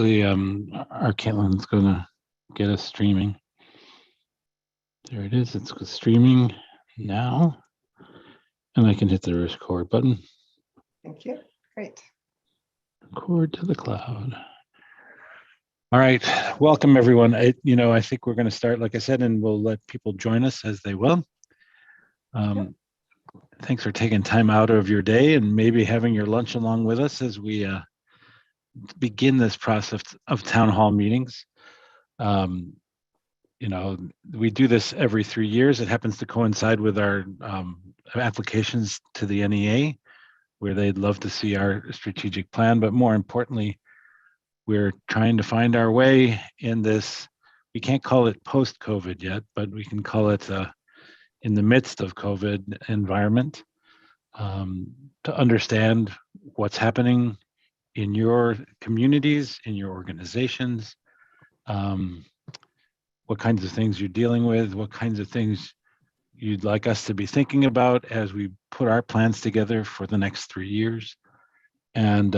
Our Caitlin's gonna get us streaming. There it is. It's streaming now, and I can hit the record button. Thank you. Great. Record to the cloud. All right, welcome everyone. I think we're going to start, like I said, and we'll let people join us as they will. Thanks for taking time out of your day and maybe having your lunch along with us as we begin this process of town hall meetings. We do this every 3 years. It happens to coincide with our applications to the NEA, where they'd love to see our strategic plan, but more importantly, we're trying to find our way in this. We can't call it post-COVID yet, but we can call it in the midst of COVID environment, to understand what's happening in your communities, in your organizations, what kinds of things you're dealing with, what kinds of things you'd like us to be thinking about as we put our plans together for the next 3 years. And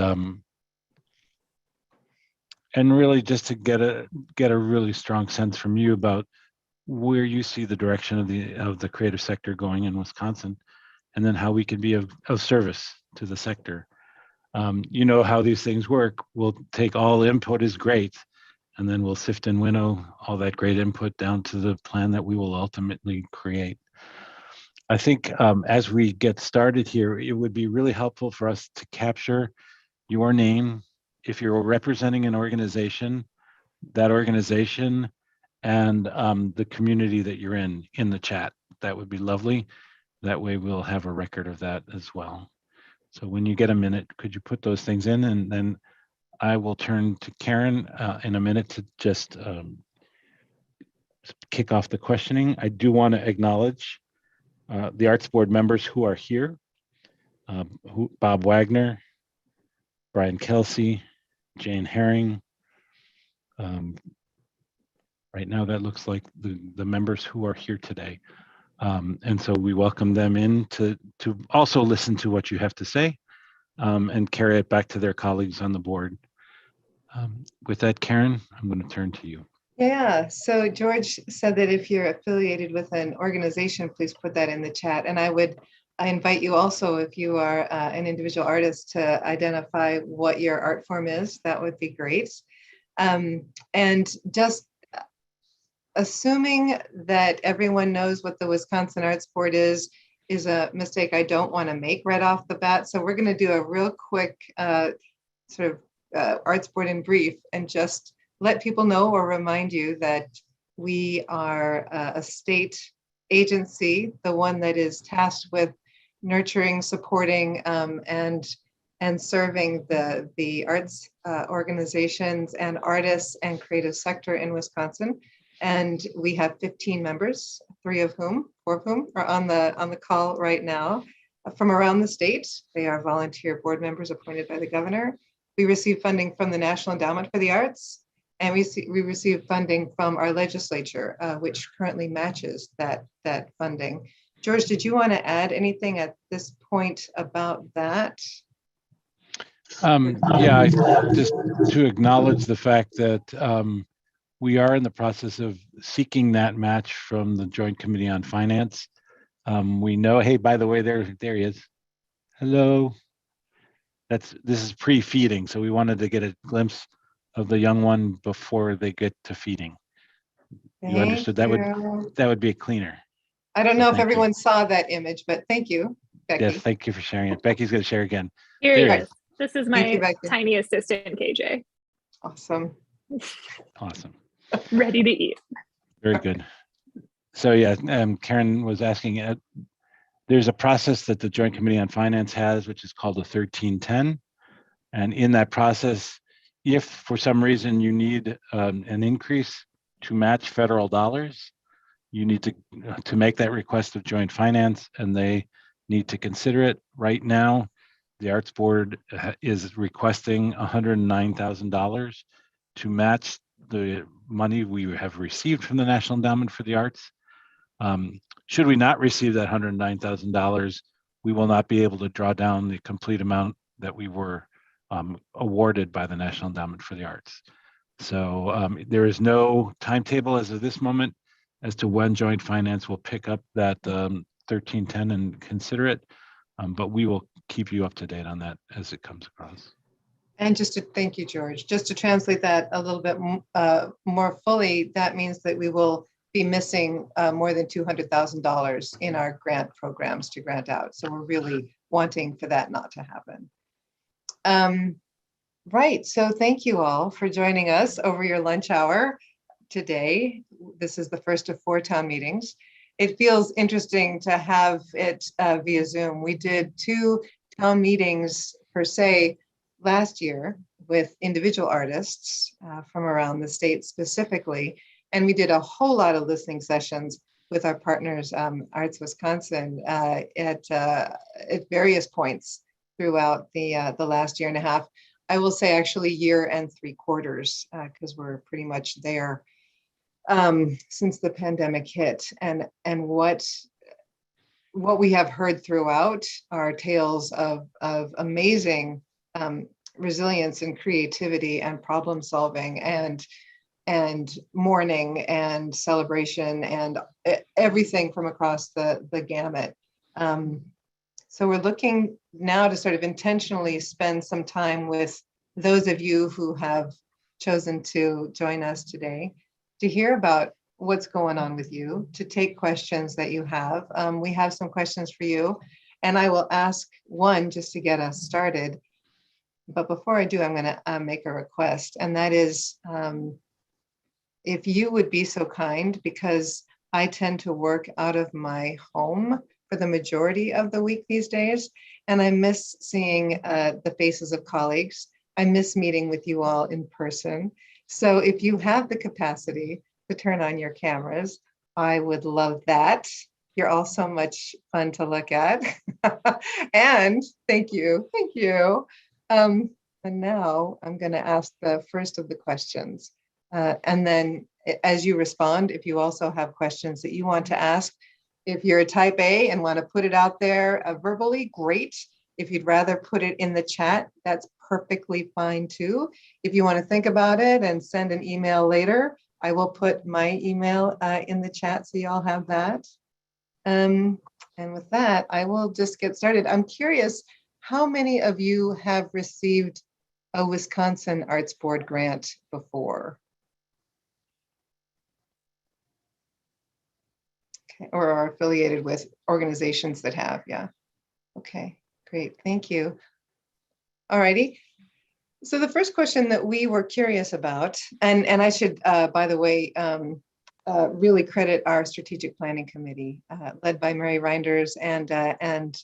really just to get a really strong sense from you about where you see the direction of the creative sector going in Wisconsin, and then how we can be of service to the sector. You know how these things work. We'll take all input is great, and then we'll sift and winnow all that great input down to the plan that we will ultimately create. I think as we get started here, it would be really helpful for us to capture your name. If you're representing an organization, that organization and the community that you're in the chat, that would be lovely. That way we'll have a record of that as well. So when you get a minute, could you put those things in, and then I will turn to Karen in a minute to just kick off the questioning. I do want to acknowledge the Arts Board members who are here. Bob Wagner, Brian Kelsey, Jane Herring. Right now that looks like the members who are here today. And so we welcome them in to also listen to what you have to say and carry it back to their colleagues on the board. With that, Karen, I'm going to turn to you. Yeah, so George said that if you're affiliated with an organization, please put that in the chat. And I invite you also, if you are an individual artist, to identify what your art form is. That would be great. And just assuming that everyone knows what the Wisconsin Arts Board is a mistake I don't want to make right off the bat. So we're going to do a real quick sort of Arts Board in brief, and just let people know or remind you that we are a state agency, the one that is tasked with nurturing, supporting, and serving the arts organizations and artists and creative sector in Wisconsin. And we have 15 members, 4 of whom are on the call right now from around the state. They are volunteer board members appointed by the governor. We receive funding from the National Endowment for the Arts, and we receive funding from our legislature, which currently matches that funding. George, did you want to add anything at this point about that? Yeah, just to acknowledge the fact that we are in the process of seeking that match from the Joint Committee on Finance. We know, hey, by the way, there he is. Hello. This is pre-feeding, so we wanted to get a glimpse of the young one before they get to feeding. You understood that would be a cleaner. I don't know if everyone saw that image, but thank you, Becky. Yes, thank you for sharing it. Becky's going to share again. Here he is. This is my tiny assistant, KJ. Awesome. Awesome. Ready to eat. Very good. So yeah, Karen was asking, there's a process that the Joint Committee on Finance has, which is called a 1310. And in that process, if for some reason you need an increase to match federal dollars, you need to make that request of Joint Finance, and they need to consider it. Right now, the Arts Board is requesting $109,000 to match the money we have received from the National Endowment for the Arts. Should we not receive that $109,000, we will not be able to draw down the complete amount that we were awarded by the National Endowment for the Arts. So there is no timetable as of this moment as to when Joint Finance will pick up that 1310 and consider it, but we will keep you up to date on that as it comes across. And just to thank you, George, just to translate that a little bit more fully, that means that we will be missing more than $200,000 in our grant programs to grant out. So we're really wanting for that not to happen. Right, so thank you all for joining us over your lunch hour today. This is the first of 4 town meetings. It feels interesting to have it via Zoom. We did 2 town meetings per se last year with individual artists from around the state specifically, and we did a whole lot of listening sessions with our partners, Arts Wisconsin, at various points throughout the last year and a half. I will say actually year and 3 quarters, because we're pretty much there since the pandemic hit. And what we have heard throughout are tales of amazing resilience and creativity and problem solving and mourning and celebration and everything from across the gamut. So we're looking now to sort of intentionally spend some time with those of you who have chosen to join us today to hear about what's going on with you, to take questions that you have. We have some questions for you, and I will ask one just to get us started. But before I do, I'm going to make a request, and that is if you would be so kind, because I tend to work out of my home for the majority of the week these days, and I miss seeing the faces of colleagues. I miss meeting with you all in person. So if you have the capacity to turn on your cameras, I would love that. You're all so much fun to look at. And thank you. And now I'm going to ask the first of the questions. And then as you respond, if you also have questions that you want to ask, if you're a type A and want to put it out there verbally, great. If you'd rather put it in the chat, that's perfectly fine too. If you want to think about it and send an email later, I will put my email in the chat so you all have that. And with that, I will just get started. I'm curious, how many of you have received a Wisconsin Arts Board grant before? Okay, or are affiliated with organizations that have, yeah. Okay, great, thank you. All righty. So the first question that we were curious about, and I should, by the way, really credit our strategic planning committee, led by Mary Reinders and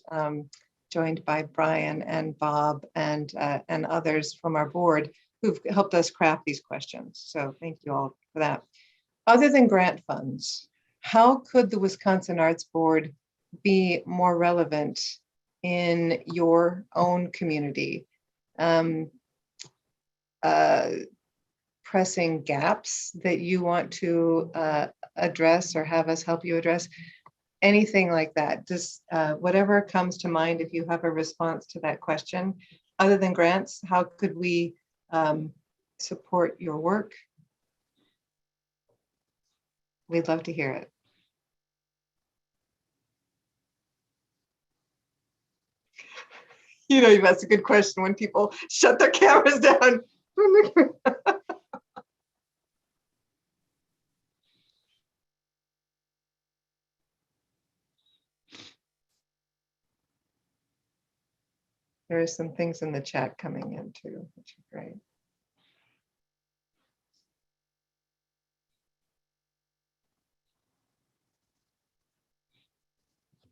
joined by Brian and Bob and others from our board who've helped us craft these questions. So thank you all for that. Other than grant funds, how could the Wisconsin Arts Board be more relevant in your own community? Pressing gaps that you want to address or have us help you address, anything like that, just whatever comes to mind. If you have a response to that question, other than grants, how could we support your work? We'd love to hear it. You know, that's a good question when people shut their cameras down. There are some things in the chat coming in too, which are great.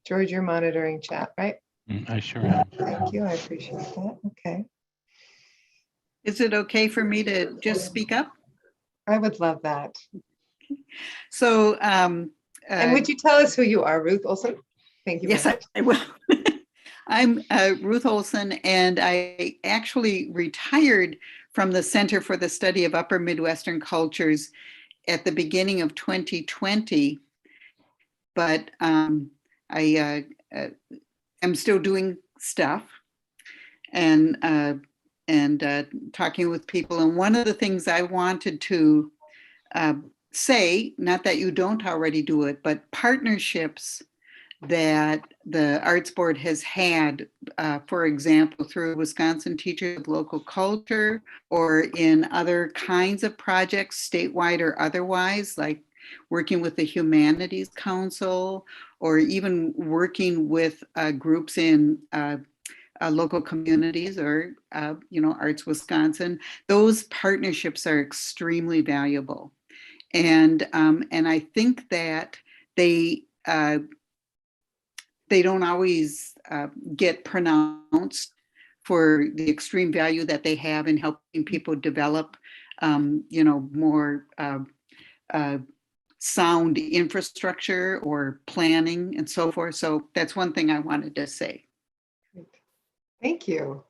George, you're monitoring chat, right? I sure am. Thank you, I appreciate that. Okay. Is it okay for me to just speak up? I would love that. So, and would you tell us who you are, Ruth Olsen? Thank you. Yes, I will. I'm Ruth Olsen, and I actually retired from the Center for the Study of Upper Midwestern Cultures at the beginning of 2020. But I am still doing stuff, and talking with people. And one of the things I wanted to say, not that you don't already do it, but partnerships that the Arts Board has had, for example, through Wisconsin Teachers of Local Culture or in other kinds of projects, statewide or otherwise, like working with the Humanities Council, or even working with groups in local communities or, Arts Wisconsin. Those partnerships are extremely valuable. And I think that they don't always get pronounced for the extreme value that they have in helping people develop, more sound infrastructure or planning and so forth. So that's one thing I wanted to say. Thank you.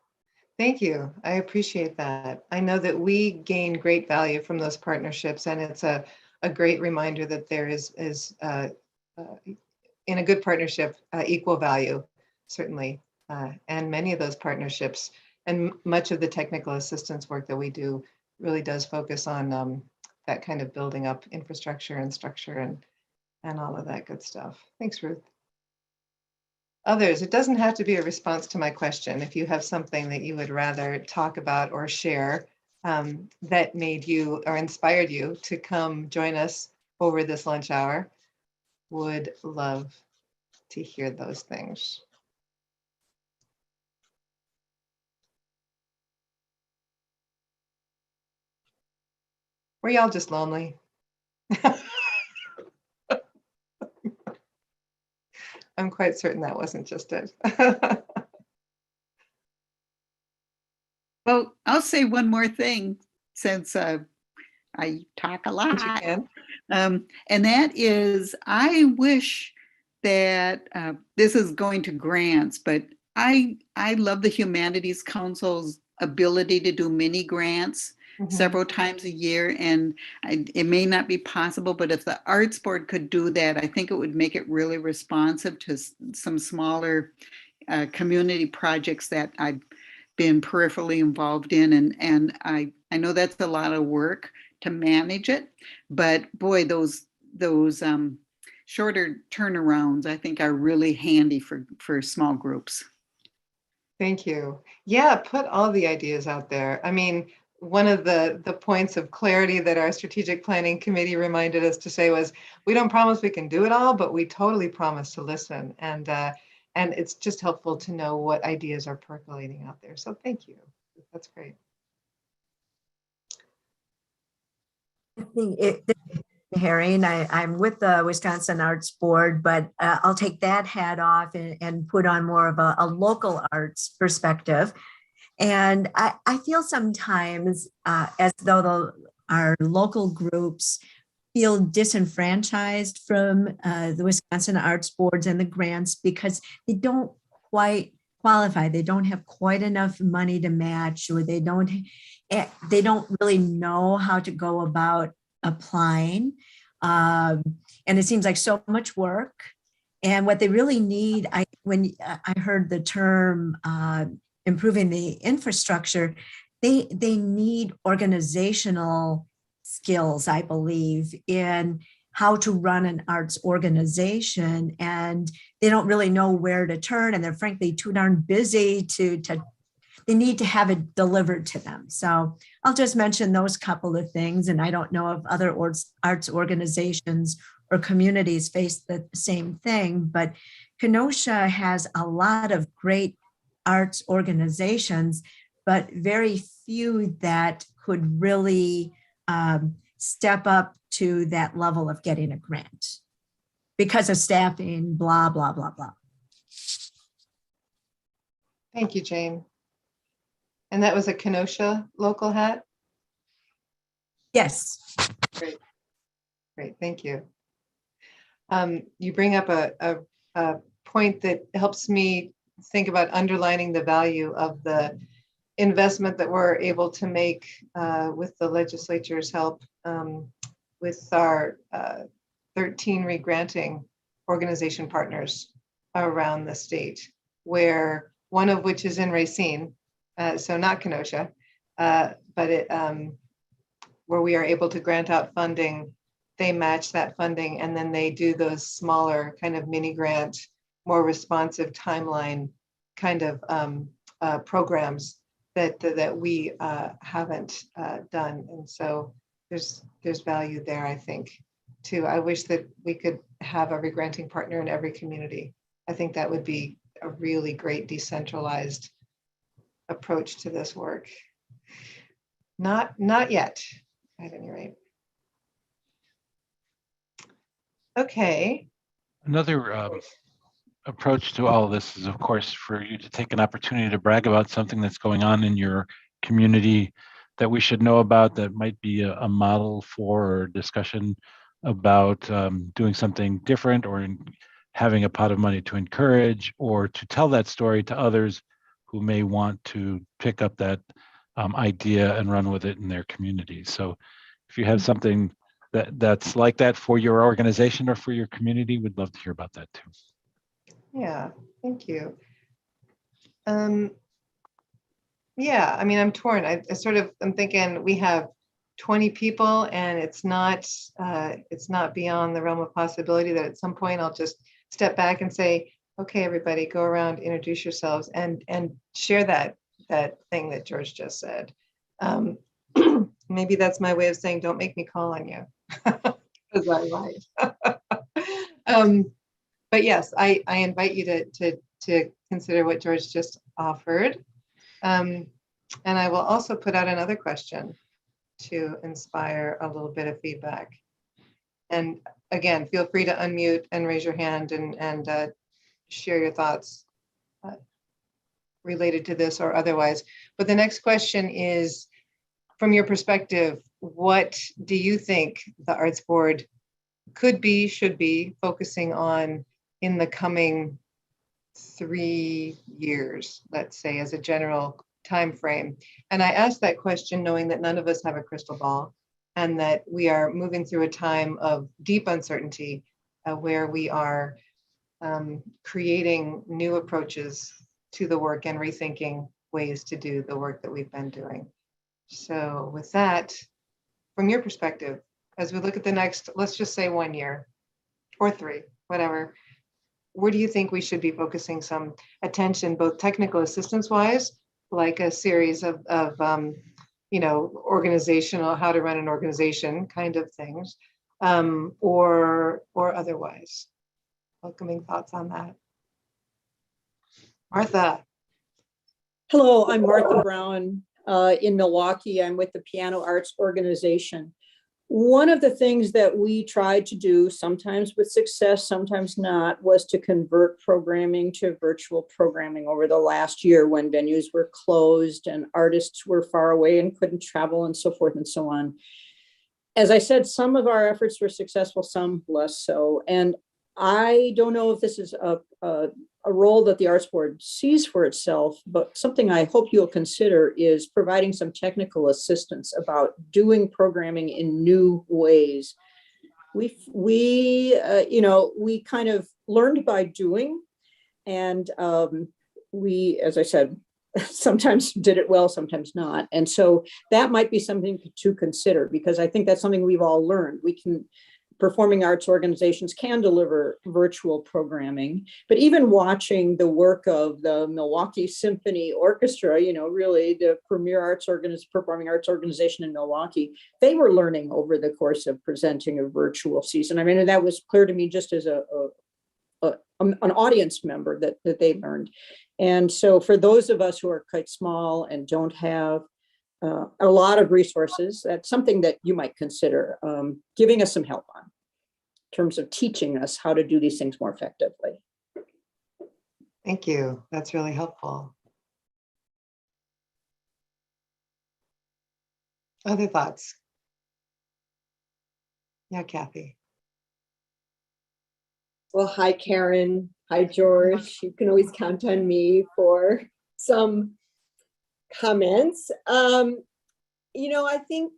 Thank you. I appreciate that. I know that we gain great value from those partnerships, and it's a great reminder that there is in a good partnership, equal value, certainly. And many of those partnerships and much of the technical assistance work that we do really does focus on that kind of building up infrastructure and structure and all of that good stuff. Thanks, Ruth. Others, it doesn't have to be a response to my question. If you have something that you would rather talk about or share that made you or inspired you to come join us over this lunch hour, would love to hear those things. Were y'all just lonely? I'm quite certain that wasn't just it. Well, I'll say one more thing since I talk a lot. You can. And that is, I wish that this is going to grants, but I love the Humanities Council's ability to do mini grants several times a year. And it may not be possible, but if the Arts Board could do that, I think it would make it really responsive to some smaller community projects that I've been peripherally involved in. And I know that's a lot of work to manage it, but boy, those shorter turnarounds I think are really handy for small groups. Thank you. Yeah, put all the ideas out there. I mean, one of the points of clarity that our strategic planning committee reminded us to say was, we don't promise we can do it all, but we totally promise to listen. And it's just helpful to know what ideas are percolating out there. So thank you. That's great. I think Harry, and I'm with the Wisconsin Arts Board, but I'll take that hat off and put on more of a local arts perspective. And I feel sometimes as though our local groups feel disenfranchised from the Wisconsin Arts Boards and the grants because they don't quite qualify. They don't have quite enough money to match, or they don't really know how to go about applying. And it seems like so much work. And what they really need, when I heard the term improving the infrastructure, they need organizational skills, I believe, in how to run an arts organization. And they don't really know where to turn. And they're frankly too darn busy they need to have it delivered to them. So I'll just mention those couple of things. And I don't know if other arts organizations or communities face the same thing, but Kenosha has a lot of great arts organizations, but very few that could really step up to that level of getting a grant because of staffing, blah, blah, blah, blah. Thank you, Jane. And that was a Kenosha local hat? Yes. Great. Great, thank you. You bring up a point that helps me think about underlining the value of the investment that we're able to make with the legislature's help with our 13 regranting organization partners around the state, where one of which is in Racine, so not Kenosha, but where we are able to grant out funding, they match that funding, and then they do those smaller kind of mini grant, more responsive timeline kind of programs that we haven't done. And so there's value there, I think, too. I wish that we could have every granting partner in every community. I think that would be a really great decentralized approach to this work. Not yet, at any rate. Okay. Another approach to all of this is, of course, for you to take an opportunity to brag about something that's going on in your community that we should know about, that might be a model for discussion about doing something different, or having a pot of money to encourage, or to tell that story to others who may want to pick up that idea and run with it in their community. So if you have something that's like that for your organization or for your community, we'd love to hear about that too. Yeah, thank you. Yeah, I mean, I'm torn. I'm thinking we have 20 people, and it's not beyond the realm of possibility that at some point I'll just step back and say, okay, everybody, go around, introduce yourselves, and share that thing that George just said. Maybe that's my way of saying, don't make me call on you, because I might. But yes, I invite you to consider what George just offered. And I will also put out another question to inspire a little bit of feedback. And again, feel free to unmute and raise your hand and share your thoughts related to this or otherwise. But the next question is, from your perspective, what do you think the Arts Board should be focusing on in the coming 3 years, let's say, as a general time frame? And I asked that question knowing that none of us have a crystal ball, and that we are moving through a time of deep uncertainty, where we are creating new approaches to the work and rethinking ways to do the work that we've been doing. So with that, from your perspective, as we look at the next, let's just say 1 year or 3, whatever, where do you think we should be focusing some attention, both technical assistance wise, like a series of organizational, how to run an organization kind of things, or otherwise? Welcoming thoughts on that. Martha. Hello, I'm Martha Brown in Milwaukee. I'm with the Piano Arts Organization. One of the things that we tried to do, sometimes with success, sometimes not, was to convert programming to virtual programming over the last year when venues were closed and artists were far away and couldn't travel and so forth and so on. As I said, some of our efforts were successful, some less so. And I don't know if this is a role that the Arts Board sees for itself, but something I hope you'll consider is providing some technical assistance about doing programming in new ways. We kind of learned by doing, and we, as I said, sometimes did it well, sometimes not. And so that might be something to consider, because I think that's something we've all learned. Performing arts organizations can deliver virtual programming, but even watching the work of the Milwaukee Symphony Orchestra, really the premier performing arts organization in Milwaukee, they were learning over the course of presenting a virtual season. I mean, and that was clear to me just as an audience member that they learned. And so for those of us who are quite small and don't have a lot of resources, that's something that you might consider giving us some help on in terms of teaching us how to do these things more effectively. Thank you. That's really helpful. Other thoughts? Yeah, Kathy. Well, hi, Karen. Hi, George. You can always count on me for some comments. I think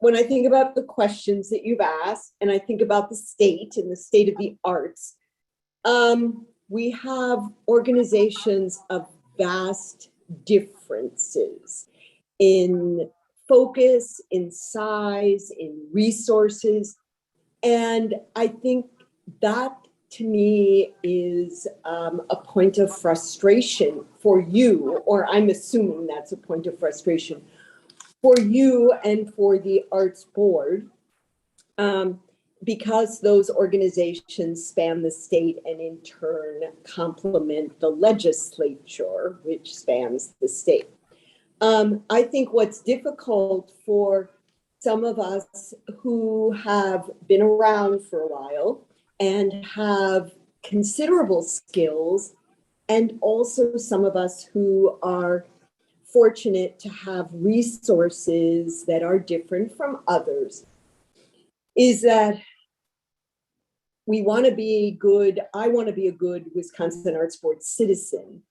when I think about the questions that you've asked, and I think about the state and the state of the arts, we have organizations of vast differences in focus, in size, in resources. And I think that to me is a point of frustration for you, or I'm assuming that's a point of frustration for you and for the Arts Board, because those organizations span the state and in turn complement the legislature, which spans the state. I think what's difficult for some of us who have been around for a while and have considerable skills, and also some of us who are fortunate to have resources that are different from others, is that we want to be good. I want to be a good Wisconsin Arts Board citizen,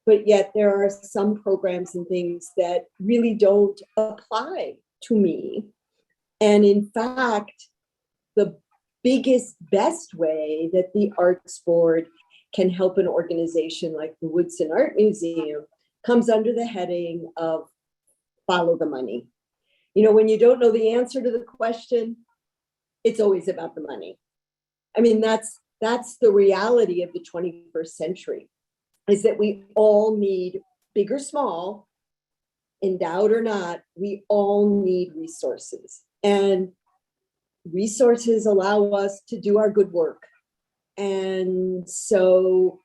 but yet there are some programs and things that really don't apply to me. And in fact, the biggest, best way that the Arts Board can help an organization like the Woodson Art Museum comes under the heading of follow the money. You know, when you don't know the answer to the question, it's always about the money. I mean, that's the reality of the 21st century, is that we all need, big or small, endowed or not, we all need resources. And resources allow us to do our good work. And so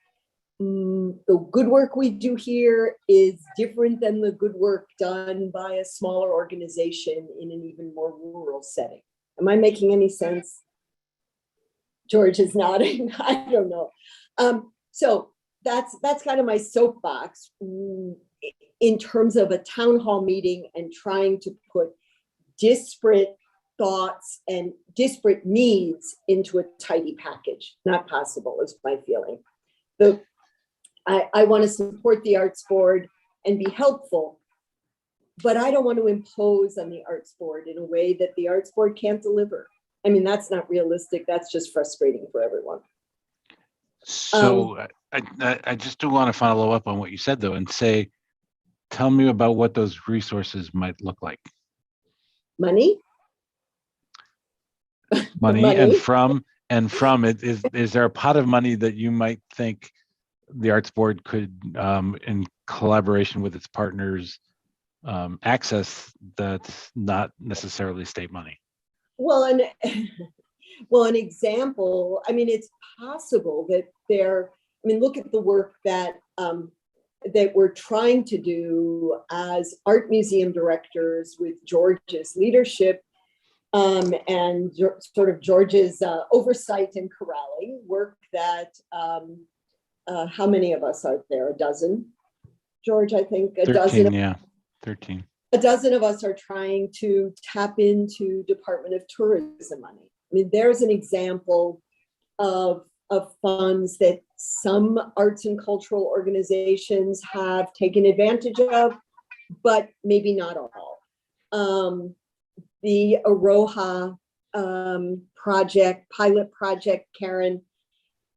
the good work we do here is different than the good work done by a smaller organization in an even more rural setting. Am I making any sense? George is nodding. I don't know. So that's kind of my soapbox in terms of a town hall meeting and trying to put disparate thoughts and disparate needs into a tidy package. Not possible is my feeling. I want to support the Arts Board and be helpful, but I don't want to impose on the Arts Board in a way that the Arts Board can't deliver. I mean, that's not realistic. That's just frustrating for everyone. So I just do want to follow up on what you said, though, and say, tell me about what those resources might look like. Money? Money. And from it, is there a pot of money that you might think the Arts Board could, in collaboration with its partners, access that's not necessarily state money? Well, an example, I mean, it's possible that look at the work that we're trying to do as art museum directors with George's leadership and sort of George's oversight and corralling work that, how many of us are there? A dozen? George, I think 13, dozen. yeah, 13. A dozen of us are trying to tap into Department of Tourism money. I mean, there's an example of funds that some arts and cultural organizations have taken advantage of, but maybe not all. The Aroha pilot project, Karen,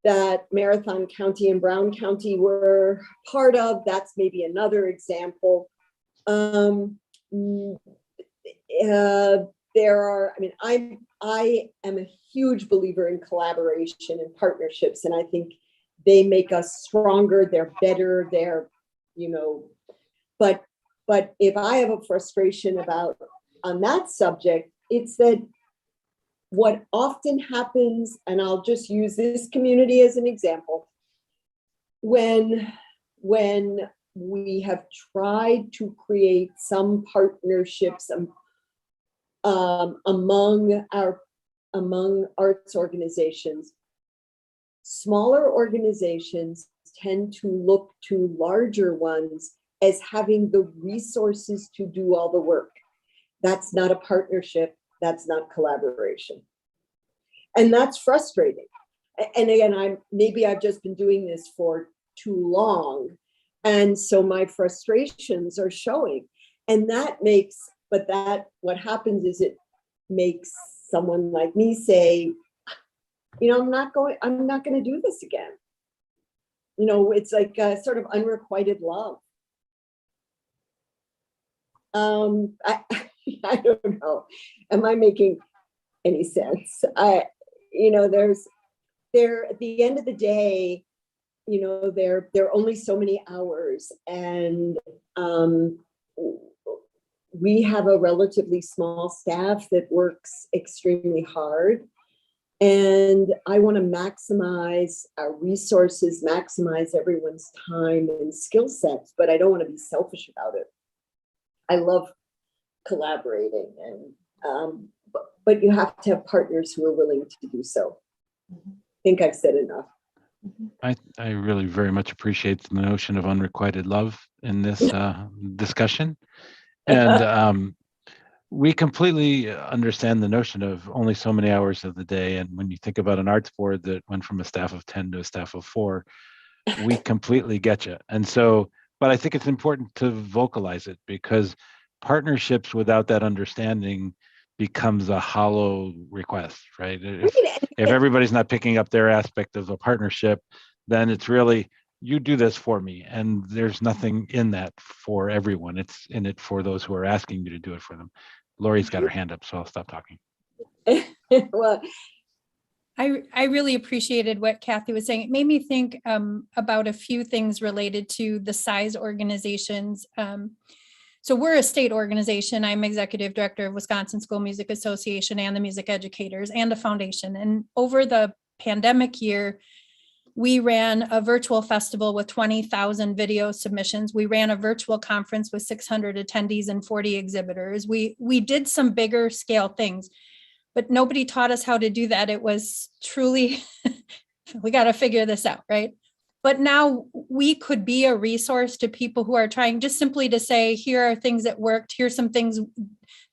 that Marathon County and Brown County were part of, that's maybe another example. I am a huge believer in collaboration and partnerships, and I think they make us stronger, they're better, but if I have a frustration on that subject, it's that what often happens, and I'll just use this community as an example, when we have tried to create some partnerships among arts organizations, smaller organizations tend to look to larger ones as having the resources to do all the work. That's not a partnership. That's not collaboration. And that's frustrating. And again, maybe I've just been doing this for too long. And so my frustrations are showing. And what happens is it makes someone like me say, I'm not going to do this again. it's like a sort of unrequited love. I, I don't know. Am I making any sense? There at the end of the day, there are only so many hours, and we have a relatively small staff that works extremely hard. And I want to maximize our resources, maximize everyone's time and skill sets, but I don't want to be selfish about it. I love collaborating, and but you have to have partners who are willing to do so. I think I've said enough. I really very much appreciate the notion of unrequited love in this discussion. And we completely understand the notion of only so many hours of the day. And when you think about an arts board that went from a staff of 10 to a staff of 4, we completely get you. And so, but I think it's important to vocalize it, because partnerships without that understanding becomes a hollow request, right? If everybody's not picking up their aspect of a partnership, then it's really, you do this for me, and there's nothing in that for everyone. It's in it for those who are asking you to do it for them. Lori's got her hand up, so I'll stop talking. Well, I really appreciated what Kathy was saying. It made me think about a few things related to the size organizations. So we're a state organization. I'm executive director of Wisconsin School Music Association and the Music Educators and a foundation. And over the pandemic year, we ran a virtual festival with 20,000 video submissions. We ran a virtual conference with 600 attendees and 40 exhibitors. We did some bigger scale things, but nobody taught us how to do that. It was truly, we got to figure this out, right? But now we could be a resource to people who are trying, just simply to say, here are things that worked, here's some things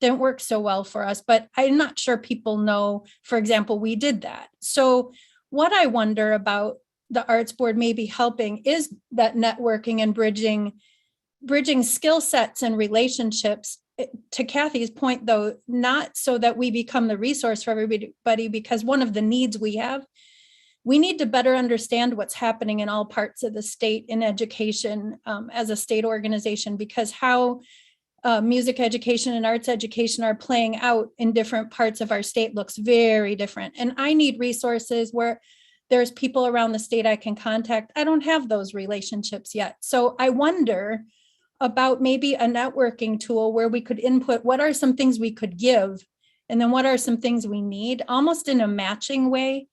didn't work so well for us. But I'm not sure people know, for example, we did that. So what I wonder about the Arts Board maybe helping is that networking and bridging skill sets and relationships. To Kathy's point, though, not so that we become the resource for everybody, because one of the needs we have, we need to better understand what's happening in all parts of the state in education as a state organization, because how music education and arts education are playing out in different parts of our state looks very different. And I need resources where there's people around the state I can contact. I don't have those relationships yet. So I wonder about maybe a networking tool where we could input what are some things we could give, and then what are some things we need, almost in a matching way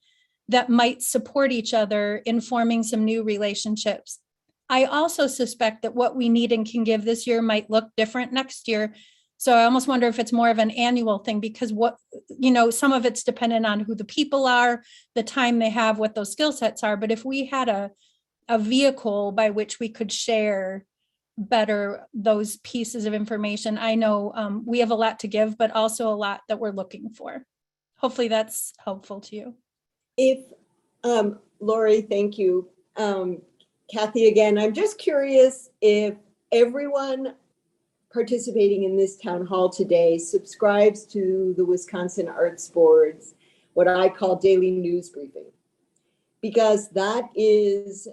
that might support each other in forming some new relationships. I also suspect that what we need and can give this year might look different next year. So I almost wonder if it's more of an annual thing, because some of it's dependent on who the people are, the time they have, what those skill sets are. But if we had a vehicle by which we could share better those pieces of information, I know we have a lot to give, but also a lot that we're looking for. Hopefully that's helpful to you. If, Lori, thank you. Kathy, again, I'm just curious if everyone participating in this town hall today subscribes to the Wisconsin Arts Board's, what I call daily news briefing, because that is,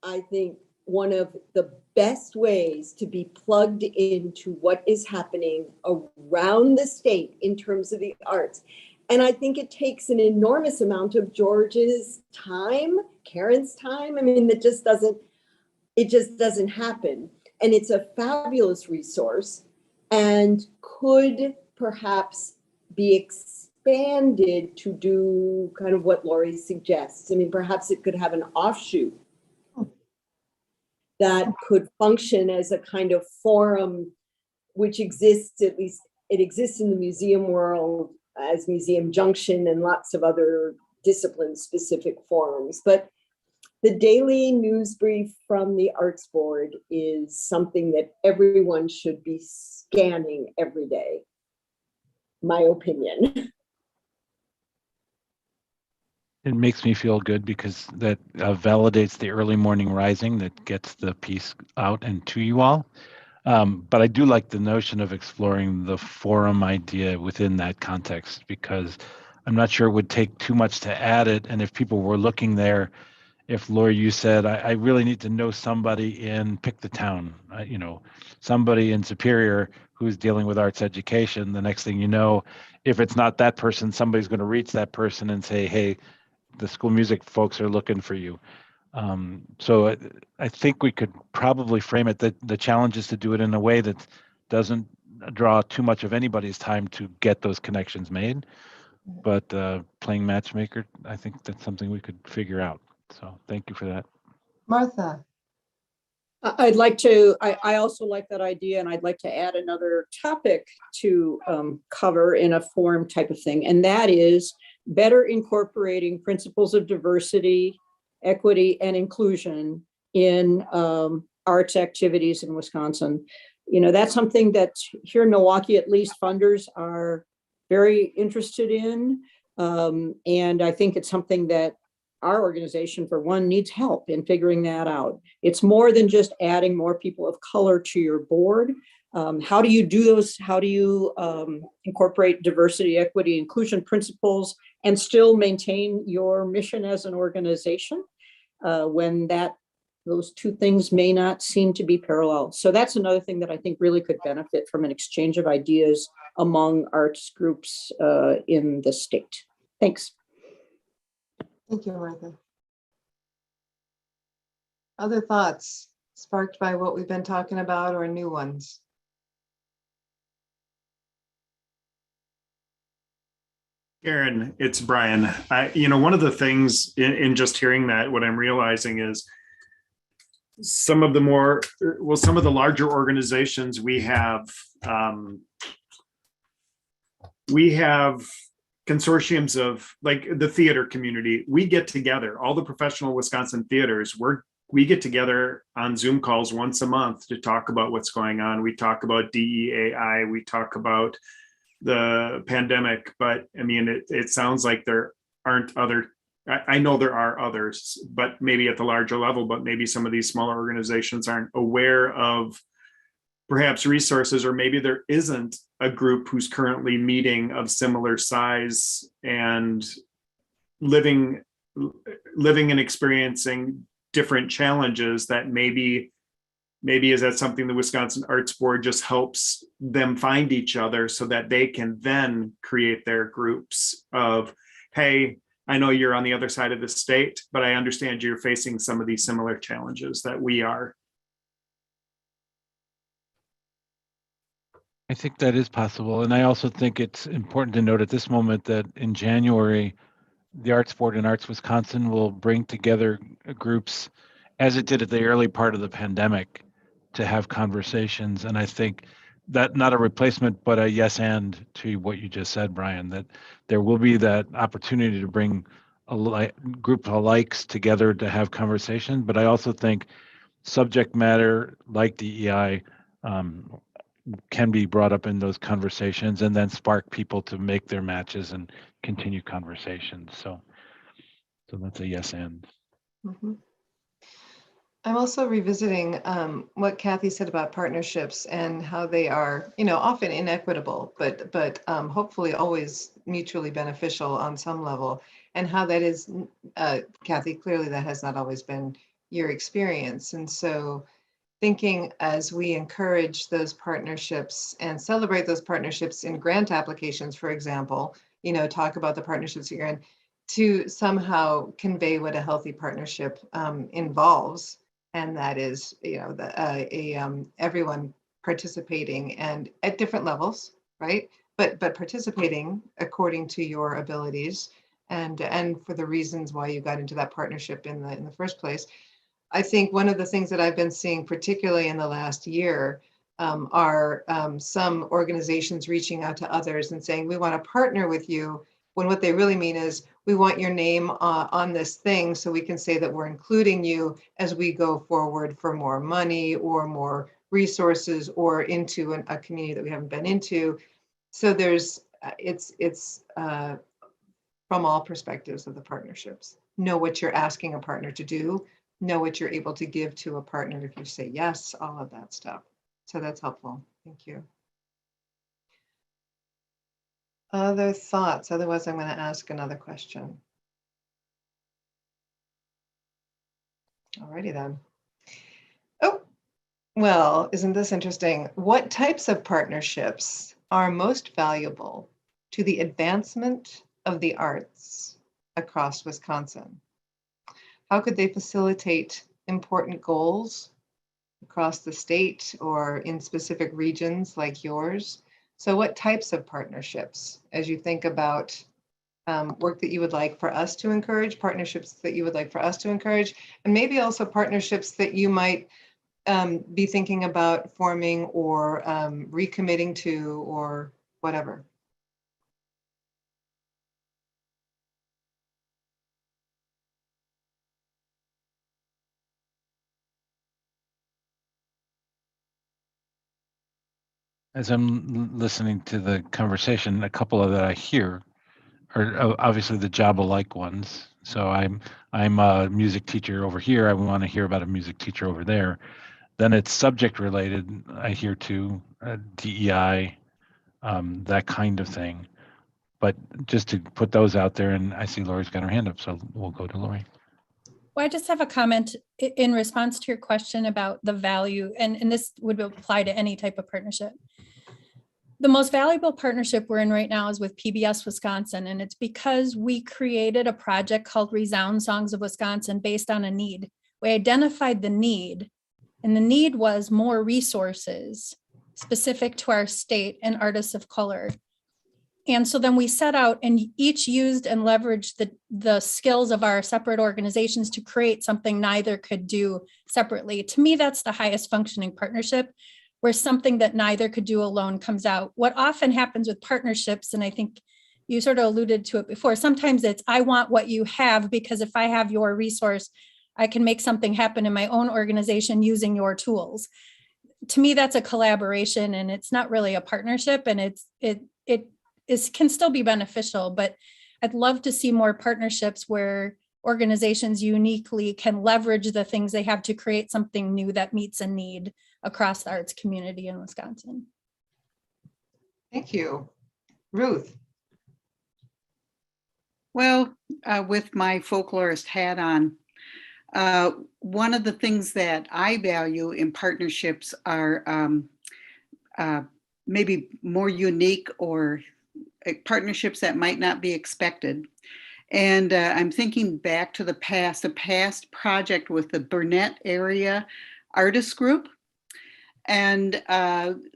I think, one of the best ways to be plugged into what is happening around the state in terms of the arts. And I think it takes an enormous amount of George's time, Karen's time. I mean, it just doesn't happen. And it's a fabulous resource and could perhaps be expanded to do kind of what Lori suggests. I mean, perhaps it could have an offshoot that could function as a kind of forum, which exists, at least it exists in the museum world as Museum Junction and lots of other discipline-specific forums. But the daily news brief from the Arts Board is something that everyone should be scanning every day, my opinion. It makes me feel good because that validates the early morning rising that gets the piece out and to you all. But I do like the notion of exploring the forum idea within that context, because I'm not sure it would take too much to add it. And if people were looking there if Lori, you said, I really need to know somebody in, pick the town, somebody in Superior who's dealing with arts education. The next thing you know, if it's not that person, somebody's going to reach that person and say, hey, the school music folks are looking for you. So I think we could probably frame it that the challenge is to do it in a way that doesn't draw too much of anybody's time to get those connections made. But playing matchmaker, I think that's something we could figure out. So thank you for that. Martha. I also like that idea, and I'd like to add another topic to cover in a forum type of thing, and that is better incorporating principles of diversity, equity, and inclusion in arts activities in Wisconsin. That's something that here in Milwaukee, at least, funders are very interested in, and I think it's something that our organization, for one, needs help in figuring that out. It's more than just adding more people of color to your board. How do you do those? How do you incorporate diversity, equity, inclusion principles and still maintain your mission as an organization when those two things may not seem to be parallel? So that's another thing that I think really could benefit from an exchange of ideas among arts groups in the state. Thanks. Thank you, Martha. Other thoughts sparked by what we've been talking about or new ones? Karen, it's Brian. One of the things in just hearing that, what I'm realizing is some of the larger organizations we have consortiums of, like, the theater community. We get together, all the professional Wisconsin theaters, we get together on Zoom calls once a month to talk about what's going on. We talk about DEAI, we talk about the pandemic, but I mean, it sounds like there aren't other, I know there are others, but maybe at the larger level, but maybe some of these smaller organizations aren't aware of perhaps resources, or maybe there isn't a group who's currently meeting of similar size and living and experiencing different challenges that maybe is that something the Wisconsin Arts Board just helps them find each other so that they can then create their groups of, hey, I know you're on the other side of the state, but I understand you're facing some of these similar challenges that we are. I think that is possible. And I also think it's important to note at this moment that in January, the Arts Board and Arts Wisconsin will bring together groups, as it did at the early part of the pandemic, to have conversations. And I think that not a replacement, but a yes and to what you just said, Brian, that there will be that opportunity to bring a group of likes together to have conversation. But I also think subject matter like DEI can be brought up in those conversations and then spark people to make their matches and continue conversations. So that's a yes and. Mm-hmm. I'm also revisiting what Kathy said about partnerships and how they are, often inequitable, but hopefully always mutually beneficial on some level, and how that is, Kathy, clearly that has not always been your experience. And so thinking as we encourage those partnerships and celebrate those partnerships in grant applications, for example, talk about the partnerships you're in, to somehow convey what a healthy partnership involves. And that is, everyone participating and at different levels, right? But participating according to your abilities and for the reasons why you got into that partnership in the first place. I think one of the things that I've been seeing, particularly in the last year, are some organizations reaching out to others and saying, we want to partner with you, when what they really mean is, we want your name on this thing so we can say that we're including you as we go forward for more money or more resources or into a community that we haven't been into. So there's, it's from all perspectives of the partnerships. Know what you're asking a partner to do, know what you're able to give to a partner if you say yes, all of that stuff. So that's helpful. Thank you. Other thoughts? Otherwise, I'm going to ask another question. Alrighty then. Oh, well, isn't this interesting? What types of partnerships are most valuable to the advancement of the arts across Wisconsin? How could they facilitate important goals across the state or in specific regions like yours? So what types of partnerships, as you think about work that you would like for us to encourage, partnerships that you would like for us to encourage, and maybe also partnerships that you might be thinking about forming or recommitting to or whatever? As I'm listening to the conversation, a couple of that I hear are obviously the job alike ones. So I'm a music teacher over here. I want to hear about a music teacher over there. Then it's subject related. I hear too, DEI, that kind of thing. But just to put those out there, and I see Lori's got her hand up, so we'll go to Lori. Well, I just have a comment in response to your question about the value, and this would apply to any type of partnership. The most valuable partnership we're in right now is with PBS Wisconsin, and it's because we created a project called Resound Songs of Wisconsin based on a need. We identified the need, and the need was more resources specific to our state and artists of color. And so then we set out and each used and leveraged the skills of our separate organizations to create something neither could do separately. To me, that's the highest functioning partnership, where something that neither could do alone comes out. What often happens with partnerships, and I think you sort of alluded to it before, sometimes it's, I want what you have, because if I have your resource, I can make something happen in my own organization using your tools. To me, that's a collaboration, and it's not really a partnership, and it can still be beneficial, but I'd love to see more partnerships where organizations uniquely can leverage the things they have to create something new that meets a need across the arts community in Wisconsin. Thank you. Ruth. Well, with my folklorist hat on, one of the things that I value in partnerships are maybe more unique or partnerships that might not be expected. And I'm thinking back to the past project with the Burnett Area Artist Group. And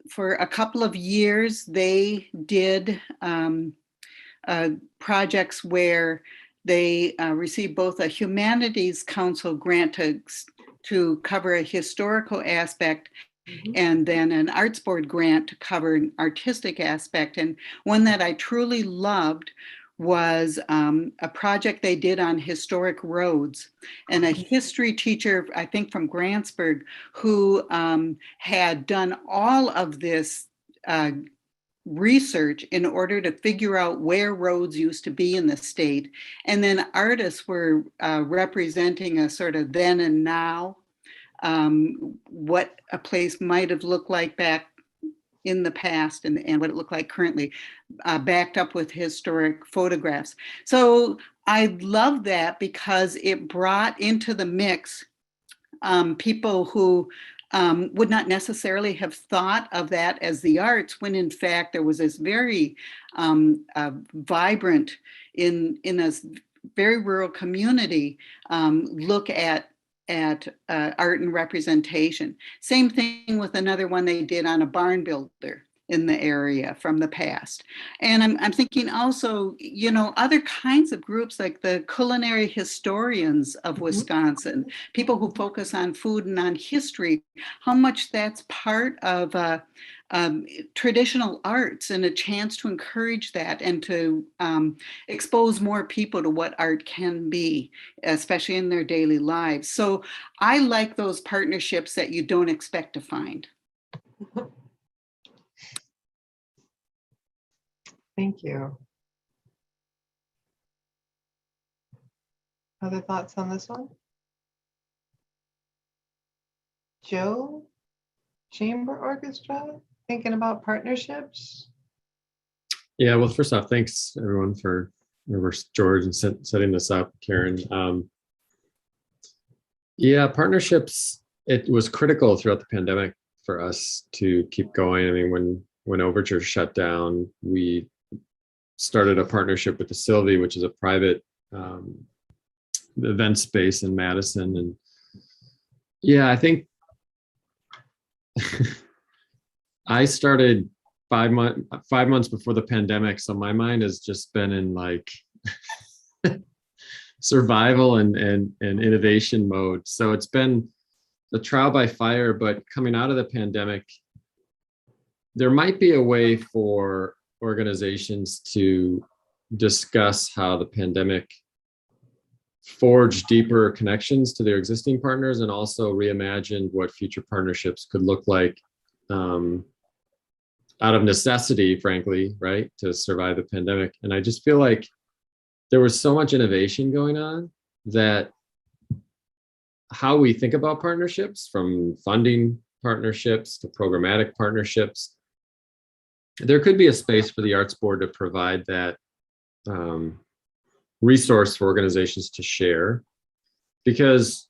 for a couple of years, they did projects where they received both a Humanities Council grant to cover a historical aspect, and then an Arts Board grant to cover an artistic aspect. And one that I truly loved was a project they did on historic roads, and a history teacher, I think from Grantsburg, who had done all of this research in order to figure out where roads used to be in the state. And then artists were representing a sort of then and now, what a place might have looked like back in the past and what it looked like currently, backed up with historic photographs. So I love that because it brought into the mix people who would not necessarily have thought of that as the arts, when in fact there was this very vibrant, in a very rural community, look at art and representation. Same thing with another one they did on a barn builder in the area from the past. And I'm thinking also, you know, other kinds of groups like the culinary historians of Wisconsin, people who focus on food and on history, how much that's part of traditional arts, and a chance to encourage that and to expose more people to what art can be, especially in their daily lives. So I like those partnerships that you don't expect to find. Thank you. Other thoughts on this one? Joe, Chamber Orchestra, thinking about partnerships? Yeah, well, first off, thanks everyone for George and setting this up, Karen. Yeah, partnerships, it was critical throughout the pandemic for us to keep going. I mean, when Overture shut down, we started a partnership with the Sylvie, which is a private event space in Madison. And yeah, I think I started 5 months before the pandemic. So my mind has just been in like survival and innovation mode. So it's been a trial by fire, but coming out of the pandemic, there might be a way for organizations to discuss how the pandemic forged deeper connections to their existing partners and also reimagined what future partnerships could look like out of necessity, frankly, right, to survive the pandemic. And I just feel like there was so much innovation going on that how we think about partnerships, from funding partnerships to programmatic partnerships, there could be a space for the Arts Board to provide that resource for organizations to share. Because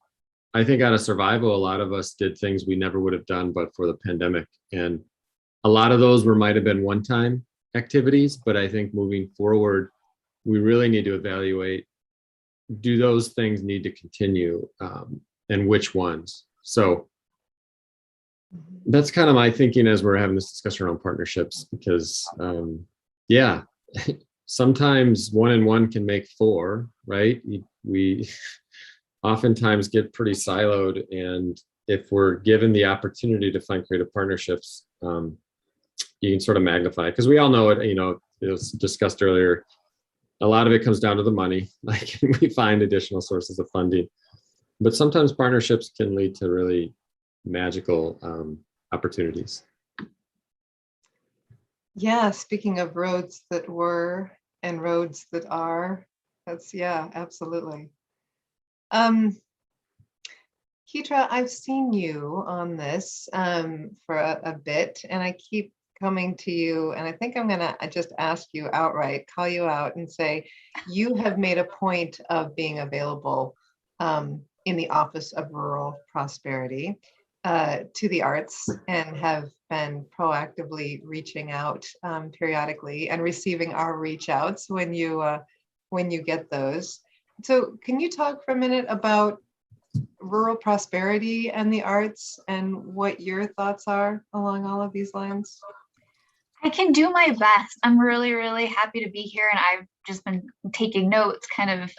I think out of survival, a lot of us did things we never would have done but for the pandemic. And a lot of those might have been one-time activities, but I think moving forward, we really need to evaluate, do those things need to continue, and which ones? So that's kind of my thinking as we're having this discussion around partnerships, because yeah, sometimes 1 and 1 can make 4, right? We oftentimes get pretty siloed, and if we're given the opportunity to find creative partnerships, you can sort of magnify, because we all know it, it was discussed earlier, a lot of it comes down to the money, like we find additional sources of funding, but sometimes partnerships can lead to really magical opportunities. Yeah, speaking of roads that were and roads that are, yeah, absolutely. Keitra, I've seen you on this for a bit, and I keep coming to you, and I think I'm gonna just ask you outright, call you out and say, you have made a point of being available in the Office of Rural Prosperity to the arts, and have been proactively reaching out periodically and receiving our reach outs when you get those. So can you talk for a minute about rural prosperity and the arts and what your thoughts are along all of these lines? I can do my best. I'm really, really happy to be here, and I've just been taking notes kind of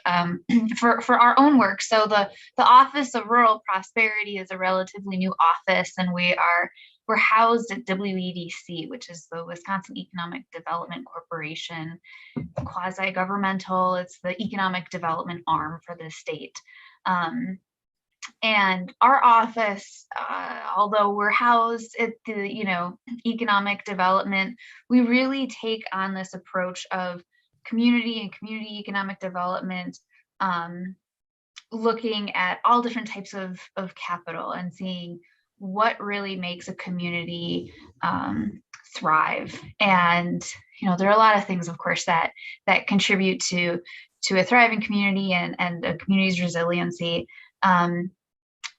for our own work. So the Office of Rural Prosperity is a relatively new office, and we're housed at WEDC, which is the Wisconsin Economic Development Corporation, quasi-governmental. It's the economic development arm for the state. And our office, although we're housed at the, economic development, we really take on this approach of community and community economic development, looking at all different types of capital and seeing what really makes a community thrive. And, there are a lot of things, of course, that contribute to a thriving community and a community's resiliency.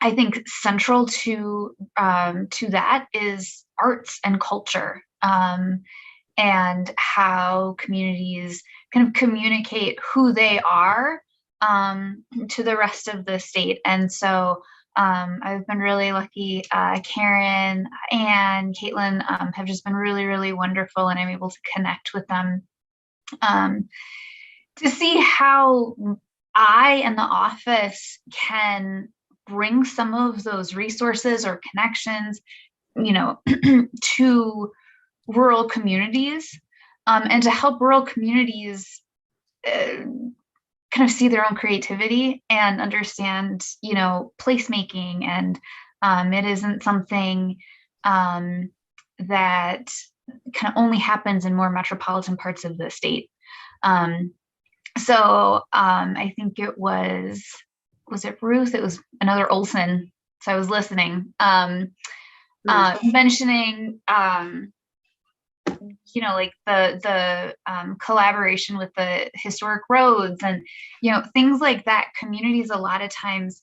I think central to that is arts and culture, and how communities kind of communicate who they are to the rest of the state. And so I've been really lucky. Karen and Caitlin have just been really, really wonderful, and I'm able to connect with them to see how I and the office can bring some of those resources or connections, to rural communities, and to help rural communities kind of see their own creativity and understand, placemaking. And it isn't something that kind of only happens in more metropolitan parts of the state. So I think it was it Ruth? It was another Olsen. So I was listening, mentioning, like the collaboration with the historic roads and, things like that. Communities a lot of times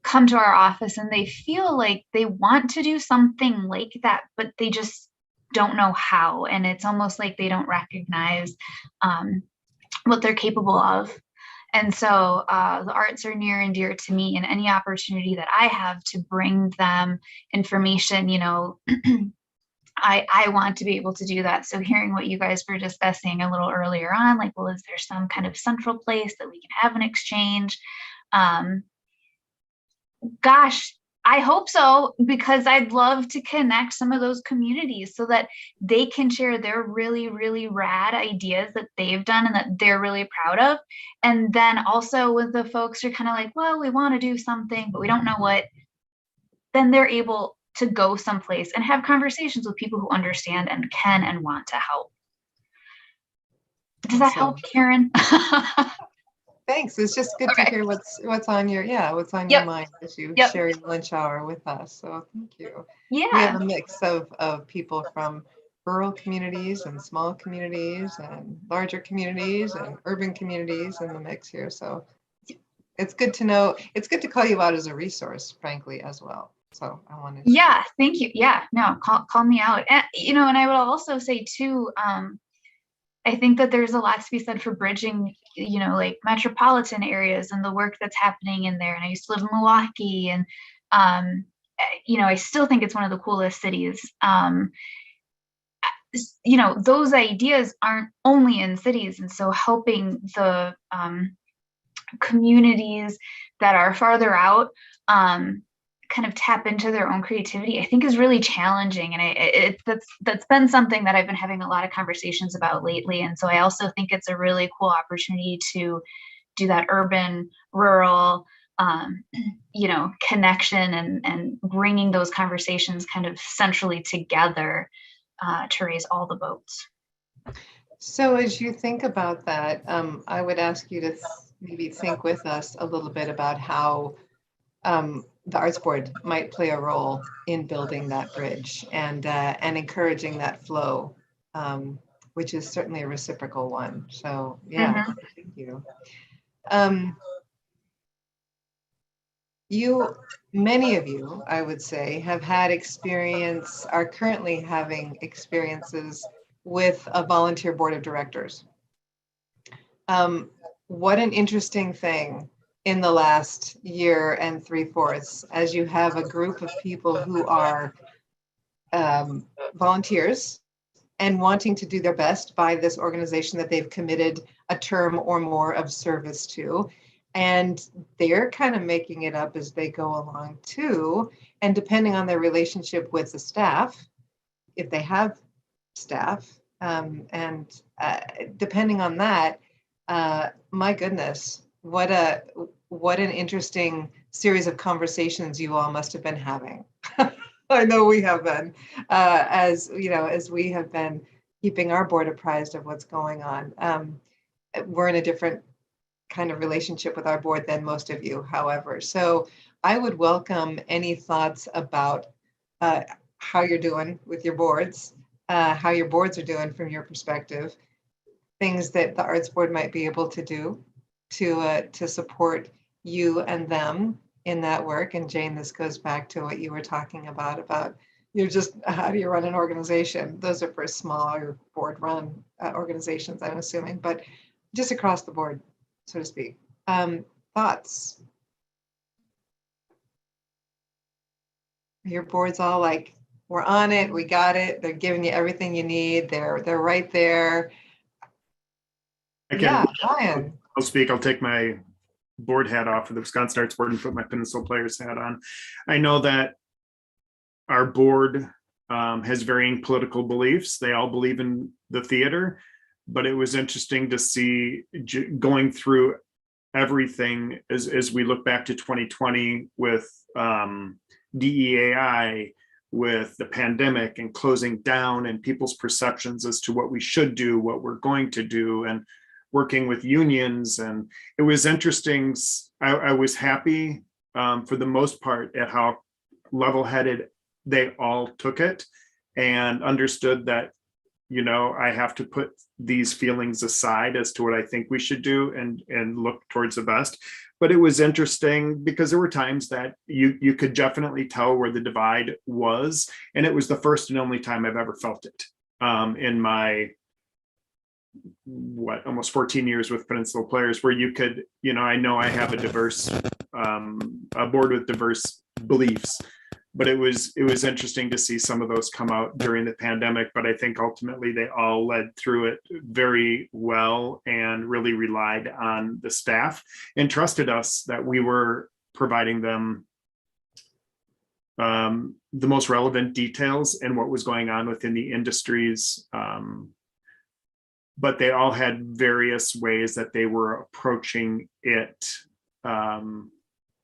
come to our office and they feel like they want to do something like that, but they just don't know how. And it's almost like they don't recognize what they're capable of. And so the arts are near and dear to me, and any opportunity that I have to bring them information, you know, I want to be able to do that. So hearing what you guys were discussing a little earlier on, like, well, is there some kind of central place that we can have an exchange? Gosh, I hope so, because I'd love to connect some of those communities so that they can share their really, really rad ideas that they've done and that they're really proud of. And then also with the folks who are kind of like, well, we want to do something, but we don't know what, then they're able to go someplace and have conversations with people who understand and can and want to help. Does that help, Karen? Thanks. It's just good to hear what's on your mind as you share your lunch hour with us. So thank you. Yeah. We have a mix of people from rural communities and small communities and larger communities and urban communities in the mix here. So it's good to know. It's good to call you out as a resource, frankly, as well. So I wanted to. Yeah, thank you. Yeah, no, call me out. And, you know, and I would also say too, I think that there's a lot to be said for bridging, you know, like metropolitan areas and the work that's happening in there. And I used to live in Milwaukee, and, you know, I still think it's one of the coolest cities. You know, those ideas aren't only in cities. And so helping the communities that are farther out kind of tap into their own creativity, I think is really challenging. And that's been something that I've been having a lot of conversations about lately. And so I also think it's a really cool opportunity to do that urban, rural, you know, connection and bringing those conversations kind of centrally together to raise all the boats. So as you think about that, I would ask you to maybe think with us a little bit about how the Arts Board might play a role in building that bridge and encouraging that flow, which is certainly a reciprocal one. So yeah, thank you. Many of you, I would say, have had experience, are currently having experiences with a volunteer board of directors. What an interesting thing in the last year and 3/4, as you have a group of people who are volunteers and wanting to do their best by this organization that they've committed a term or more of service to. And they're kind of making it up as they go along too. And depending on their relationship with the staff, if they have staff, and depending on that, my goodness, what an interesting series of conversations you all must have been having. I know we have been, as you know, as we have been keeping our board apprised of what's going on. We're in a different kind of relationship with our board than most of you, however. So I would welcome any thoughts about how you're doing with your boards, how your boards are doing from your perspective, things that the Arts Board might be able to do to support you and them in that work. And Jane, this goes back to what you were talking about you're just, how do you run an organization? Those are for smaller board run organizations, I'm assuming, but just across the board, so to speak. Thoughts? Your board's all like, we're on it, we got it, they're giving you everything you need, they're right there. Yeah, Ryan. I'll speak. I'll take my board hat off for the Wisconsin Arts Board and put my Peninsula Players hat on. I know that our board has varying political beliefs. They all believe in the theater, but it was interesting to see going through everything as we look back to 2020 with DEAI, with the pandemic and closing down and people's perceptions as to what we should do, what we're going to do, and working with unions. And it was interesting. I was happy for the most part at how level-headed they all took it and understood that I have to put these feelings aside as to what I think we should do and look towards the best. But it was interesting because there were times that you could definitely tell where the divide was. And it was the first and only time I've ever felt it in my, almost 14 years with Peninsula Players, where you could, I know I have a diverse, a board with diverse beliefs, but it was interesting to see some of those come out during the pandemic. But I think ultimately they all led through it very well and really relied on the staff and trusted us that we were providing them the most relevant details and what was going on within the industries. But they all had various ways that they were approaching it.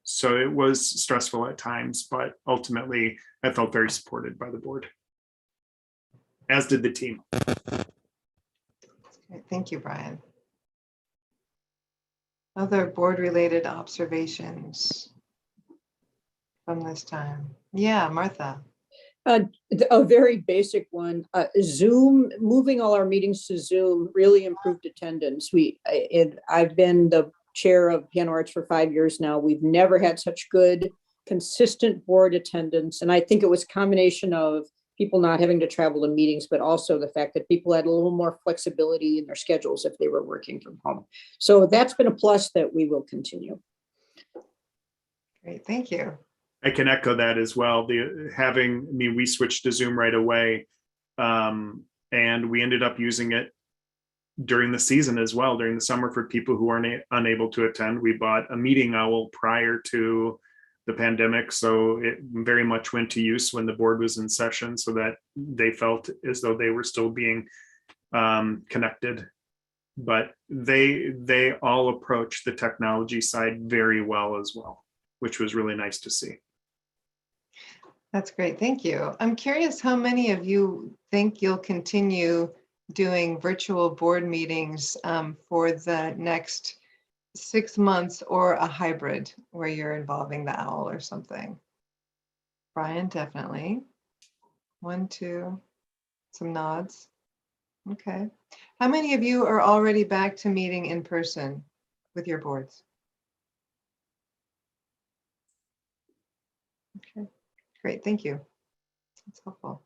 So it was stressful at times, but ultimately I felt very supported by the board, as did the team. Thank you, Brian. Other board-related observations from this time? Yeah, Martha. A very basic one. Zoom, moving all our meetings to Zoom really improved attendance. I've been the chair of Piano Arts for 5 years now. We've never had such good, consistent board attendance. And I think it was a combination of people not having to travel to meetings, but also the fact that people had a little more flexibility in their schedules if they were working from home. So that's been a plus that we will continue. Great, thank you. I can echo that as well. We switched to Zoom right away, and we ended up using it during the season as well, during the summer, for people who aren't unable to attend. We bought a meeting owl prior to the pandemic, so it very much went to use when the board was in session, so that they felt as though they were still being connected. But they all approached the technology side very well as well, which was really nice to see. That's great, thank you. I'm curious how many of you think you'll continue doing virtual board meetings for the next 6 months, or a hybrid where you're involving the owl or something? Brian, definitely. 1, 2, some nods. Okay. How many of you are already back to meeting in person with your boards? Okay, great, thank you. That's helpful.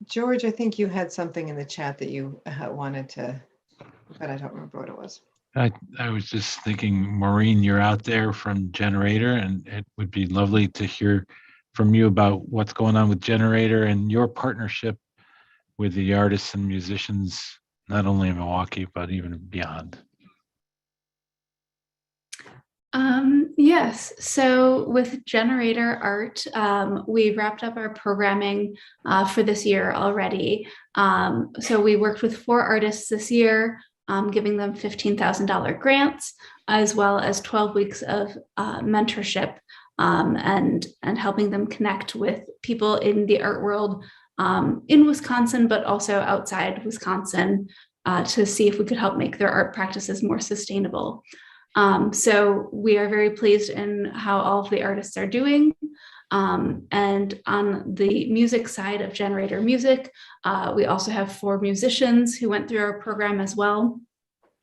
George, I think you had something in the chat that you wanted to, but I don't remember what it was. I was just thinking, Maureen, you're out there from Generator, and it would be lovely to hear from you about what's going on with Generator and your partnership with the artists and musicians, not only in Milwaukee, but even beyond. Yes, so with Generator Art, we wrapped up our programming for this year already. So we worked with 4 artists this year, giving them $15,000 grants, as well as 12 weeks of mentorship and helping them connect with people in the art world in Wisconsin, but also outside Wisconsin, to see if we could help make their art practices more sustainable. So we are very pleased in how all of the artists are doing. And on the music side of Generator Music, we also have 4 musicians who went through our program as well,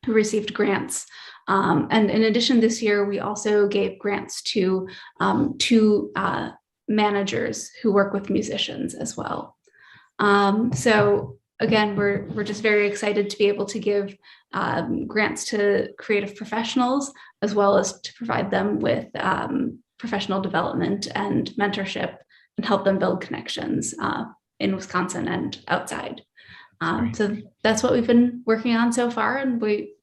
who received grants. And in addition, this year, we also gave grants to 2 managers who work with musicians as well. So again, we're just very excited to be able to give grants to creative professionals, as well as to provide them with professional development and mentorship, and help them build connections in Wisconsin and outside. So that's what we've been working on so far, and we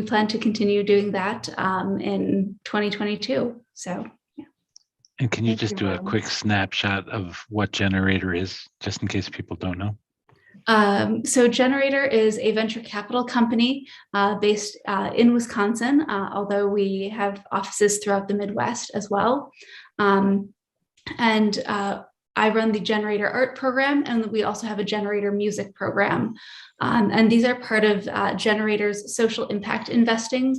plan to continue doing that in 2022. So yeah. And can you just do a quick snapshot of what Generator is, just in case people don't know? So Generator is a venture capital company based in Wisconsin, although we have offices throughout the Midwest as well. And I run the Generator Art program, and we also have a Generator Music program. And these are part of Generator's social impact investing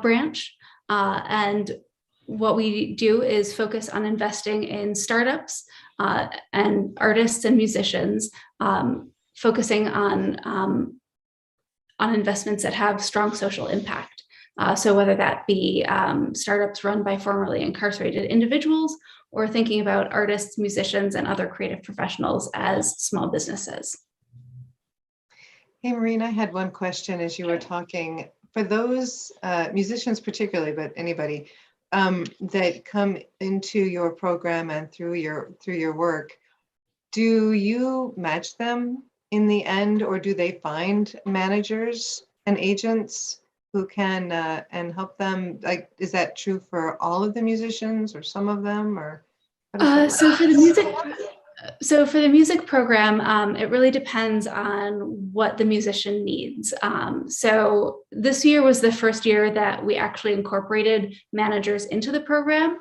branch. And what we do is focus on investing in startups and artists and musicians, focusing on investments that have strong social impact. So whether that be startups run by formerly incarcerated individuals, or thinking about artists, musicians, and other creative professionals as small businesses. Hey, Maureen, I had one question as you were talking. For those musicians particularly, but anybody that come into your program and through your work, do you match them in the end, or do they find managers and agents who can and help them? Like, is that true for all of the musicians or some of them, or? So for the music program, it really depends on what the musician needs. So this year was the first year that we actually incorporated managers into the program,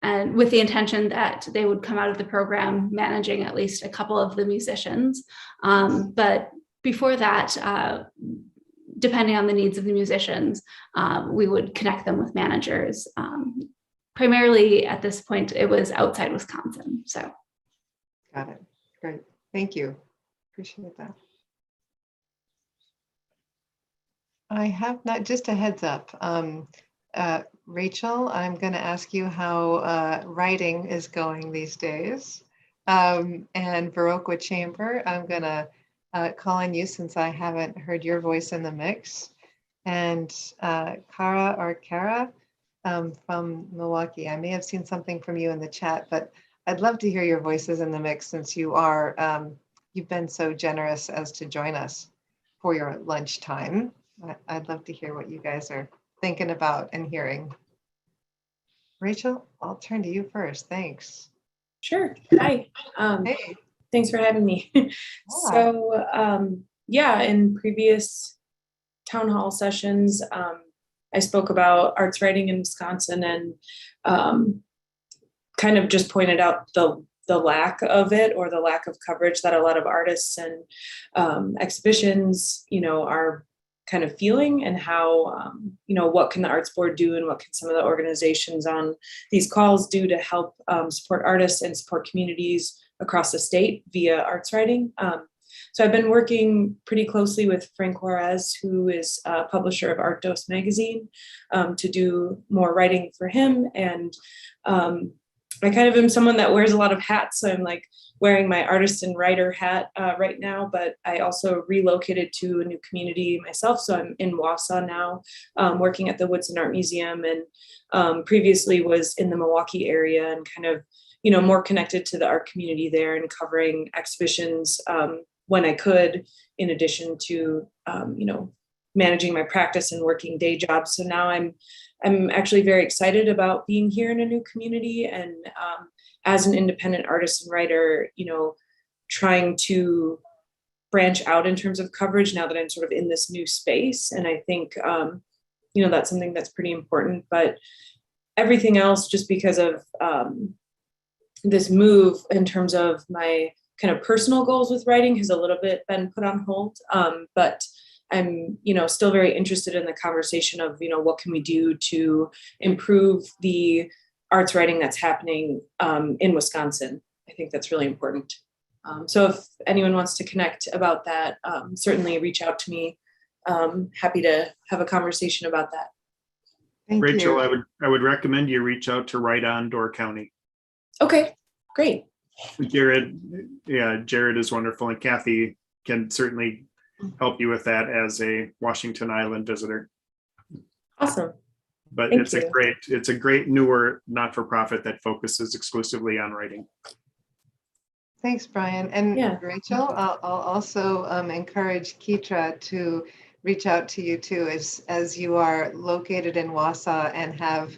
and with the intention that they would come out of the program managing at least a couple of the musicians. But before that, depending on the needs of the musicians, we would connect them with managers. Primarily at this point, it was outside Wisconsin. So. Got it. Great. Thank you. Appreciate that. I have not, just a heads up. Rachel, I'm going to ask you how writing is going these days. And Viroqua Chamber, I'm going to call on you since I haven't heard your voice in the mix. And Kara from Milwaukee, I may have seen something from you in the chat, but I'd love to hear your voices in the mix since you are, you've been so generous as to join us for your lunchtime. I'd love to hear what you guys are thinking about and hearing. Rachel, I'll turn to you first. Thanks. Sure. Hi. Hey. Thanks for having me. So, yeah, in previous town hall sessions, I spoke about arts writing in Wisconsin and kind of just pointed out the lack of it, or the lack of coverage that a lot of artists and exhibitions, are kind of feeling, and how, what can the Arts Board do, and what can some of the organizations on these calls do to help support artists and support communities across the state via arts writing. So I've been working pretty closely with Frank Juarez, who is a publisher of Art Dose magazine, to do more writing for him. And I kind of am someone that wears a lot of hats. So I'm like wearing my artist and writer hat right now, but I also relocated to a new community myself. So I'm in Wausau now, working at the Woodson Art Museum, and previously was in the Milwaukee area, and kind of, more connected to the art community there, and covering exhibitions when I could, in addition to, managing my practice and working day jobs. So now I'm actually very excited about being here in a new community, and as an independent artist and writer, trying to branch out in terms of coverage now that I'm sort of in this new space. And I think, that's something that's pretty important. But everything else, just because of this move in terms of my kind of personal goals with writing, has a little bit been put on hold. But I'm, still very interested in the conversation of, what can we do to improve the arts writing that's happening in Wisconsin. I think that's really important. So if anyone wants to connect about that, certainly reach out to me. Happy to have a conversation about that. Thank Rachel, you. I would recommend you reach out to Right On Door County. Okay, great. Jared is wonderful, and Kathy can certainly help you with that as a Washington Island visitor. Awesome. But Thank it's you. a great newer not-for-profit that focuses exclusively on writing. Thanks, Brian. And Yeah. Rachel, I'll also encourage Keitra to reach out to you too, as you are located in Wausau and have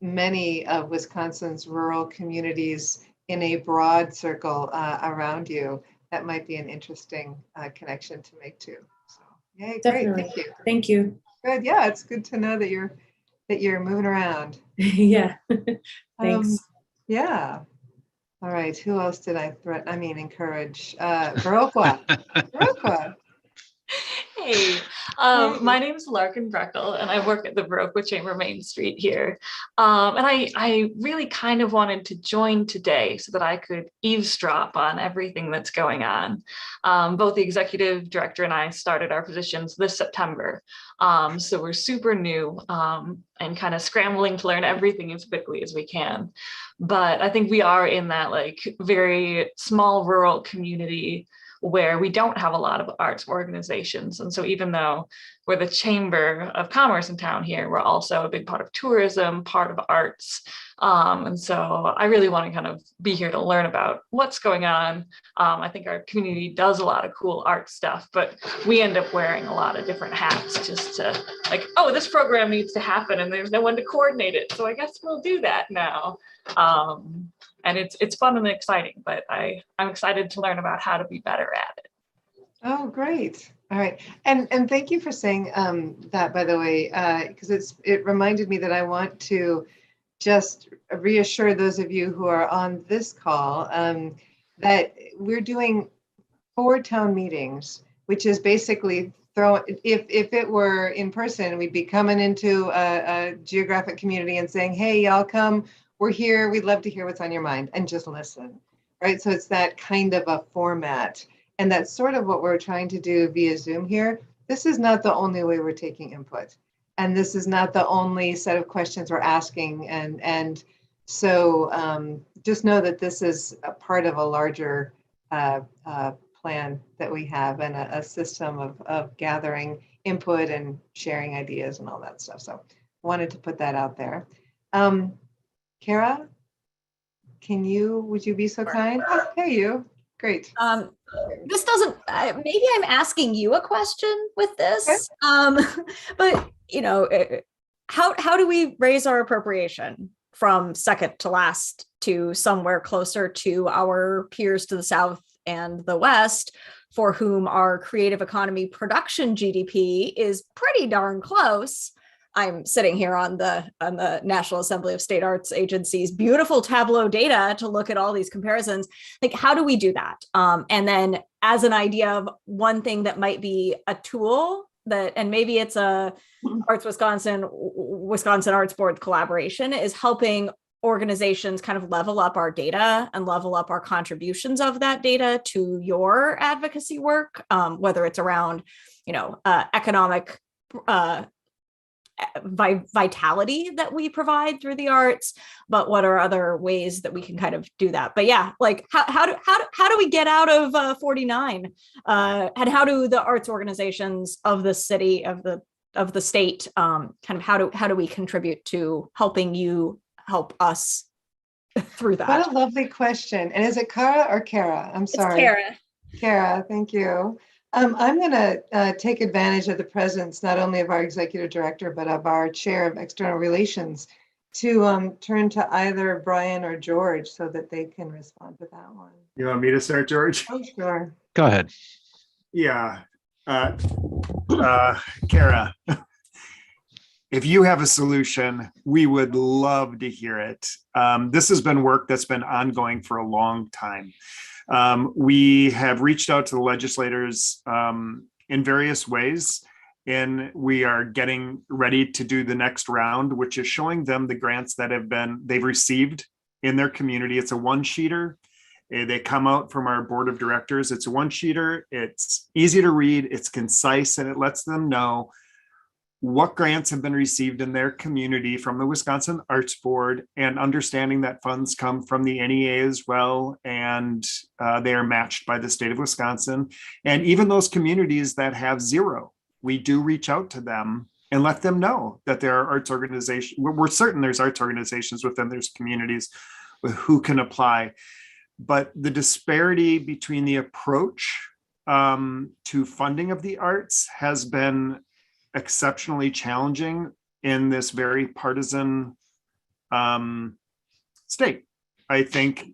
many of Wisconsin's rural communities in a broad circle around you. That might be an interesting connection to make too. So, yay, Definitely. great, thank you. Thank you. Good, yeah, it's good to know that you're moving around. Yeah. Thanks. Yeah. All right, who else did I encourage? Viroqua. Viroqua. Hey, My name is Larkin Breckel, and I work at the Baroque Chamber Main Street here. And I really kind of wanted to join today so that I could eavesdrop on everything that's going on. Both the executive director and I started our positions this September. So we're super new and kind of scrambling to learn everything as quickly as we can. But I think we are in that like very small rural community where we don't have a lot of arts organizations. And so even though we're the Chamber of Commerce in town here, we're also a big part of tourism, part of arts. And so I really want to kind of be here to learn about what's going on. I think our community does a lot of cool art stuff, but we end up wearing a lot of different hats just to like, oh, this program needs to happen and there's no one to coordinate it. So I guess we'll do that now. And it's fun and exciting, but I'm excited to learn about how to be better at it. Oh, great. All right. And thank you for saying that, by the way, because it reminded me that I want to just reassure those of you who are on this call that we're doing 4 town meetings, which is basically if it were in person, we'd be coming into a geographic community and saying, hey, y'all come. We're here. We'd love to hear what's on your mind and just listen, right? So it's that kind of a format. And that's sort of what we're trying to do via Zoom here. This is not the only way we're taking input. And this is not the only set of questions we're asking. And so just know that this is a part of a larger plan that we have and a system of gathering input and sharing ideas and all that stuff. So wanted to put that out there. Kara, would you be so kind? Oh, hey, you. Great. This doesn't, maybe I'm asking you a question with this, but you know, how do we raise our appropriation from second to last to somewhere closer to our peers to the South and the West, for whom our creative economy production GDP is pretty darn close? I'm sitting here on the National Assembly of State Arts Agency's beautiful Tableau data to look at all these comparisons. Like, how do we do that? And then as an idea of one thing that might be a tool that, and maybe it's a Arts Wisconsin Arts Board collaboration, is helping organizations kind of level up our data and level up our contributions of that data to your advocacy work, whether it's around, you know, economic vitality that we provide through the arts, but what are other ways that we can kind of do that? But yeah, like how do we get out of 49, and how do the arts organizations of the city, of the state, kind of how do we contribute to helping you help us through that? What a lovely question. And is it Kara or Kara? I'm sorry. It's Kara. Kara, thank you. I'm going to take advantage of the presence not only of our executive director, but of our chair of external relations to turn to either Brian or George so that they can respond to that one. You want me to start, George? Oh, sure. Go ahead. Yeah. Kara, if you have a solution, we would love to hear it. This has been work that's been ongoing for a long time. We have reached out to the legislators in various ways, and we are getting ready to do the next round, which is showing them the grants that they've received in their community. It's a one-sheeter. They come out from our board of directors. It's a one-sheeter. It's easy to read. It's concise, and it lets them know what grants have been received in their community from the Wisconsin Arts Board, and understanding that funds come from the NEA as well, and they are matched by the state of Wisconsin. And even those communities that have zero, we do reach out to them and let them know that there are arts organizations. We're certain there's arts organizations within those communities who can apply. But the disparity between the approach to funding of the arts has been exceptionally challenging in this very partisan state. I think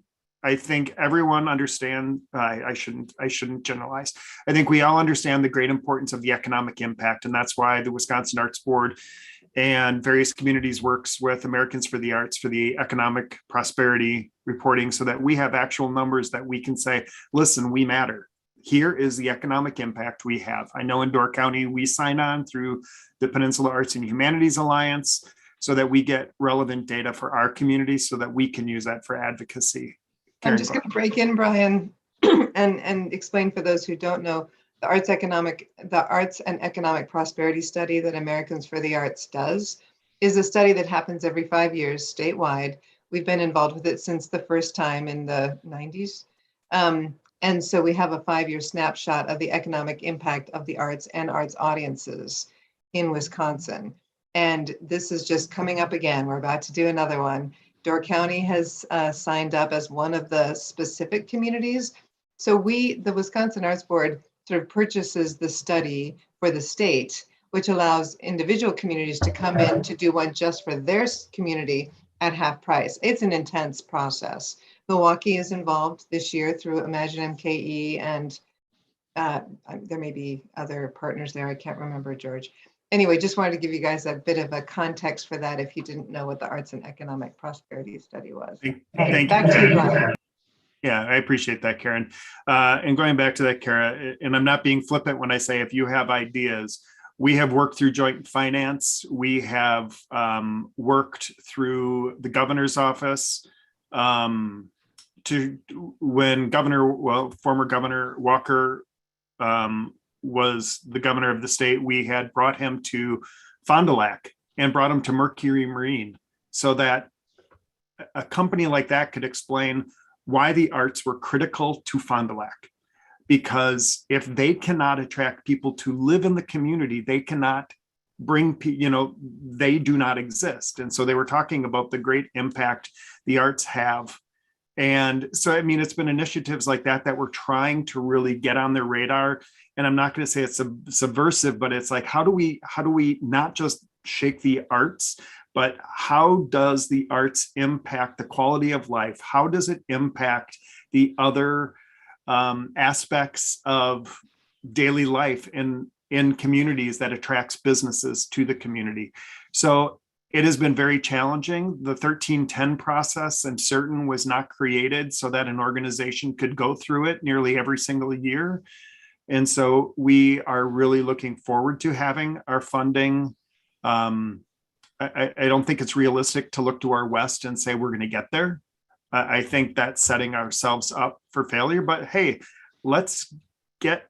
everyone understand. I shouldn't generalize. I think we all understand the great importance of the economic impact, and that's why the Wisconsin Arts Board and various communities works with Americans for the Arts for the economic prosperity reporting, so that we have actual numbers that we can say, listen, we matter. here is the economic impact we have. I know in Door County, we sign on through the Peninsula Arts and Humanities Alliance so that we get relevant data for our community so that we can use that for advocacy. Karen, I'm just going to break in, Brian, and explain for those who don't know, the Arts and Economic Prosperity Study that Americans for the Arts does is a study that happens every 5 years statewide. We've been involved with it since the first time in the 90s. And so we have a 5-year snapshot of the economic impact of the arts and arts audiences in Wisconsin. And this is just coming up again. We're about to do another one. Door County has signed up as one of the specific communities. So the Wisconsin Arts Board sort of purchases the study for the state, which allows individual communities to come in to do one just for their community at half price. It's an intense process. Milwaukee is involved this year through Imagine MKE, and there may be other partners there. I can't remember, George. Anyway, just wanted to give you guys a bit of a context for that if you didn't know what the Arts and Economic Prosperity Study was. Thank Back you. to you, Brian. Yeah, I appreciate that, Karen. And going back to that, Kara, and I'm not being flippant when I say if you have ideas, we have worked through joint finance. We have worked through the governor's office to when former Governor Walker was the governor of the state, we had brought him to Fond du Lac and brought him to Mercury Marine so that a company like that could explain why the arts were critical to Fond du Lac. Because if they cannot attract people to live in the community, they cannot bring, they do not exist. And so they were talking about the great impact the arts have. And so, I mean, it's been initiatives like that that we're trying to really get on their radar. And I'm not going to say it's subversive, but it's like, how do we not just shake the arts, but how does the arts impact the quality of life? How does it impact the other aspects of daily life in communities that attracts businesses to the community? So it has been very challenging. The 1310 process, I'm certain, was not created so that an organization could go through it nearly every single year. And so we are really looking forward to having our funding. I don't think it's realistic to look to our west and say we're going to get there. I think that's setting ourselves up for failure. But hey, let's get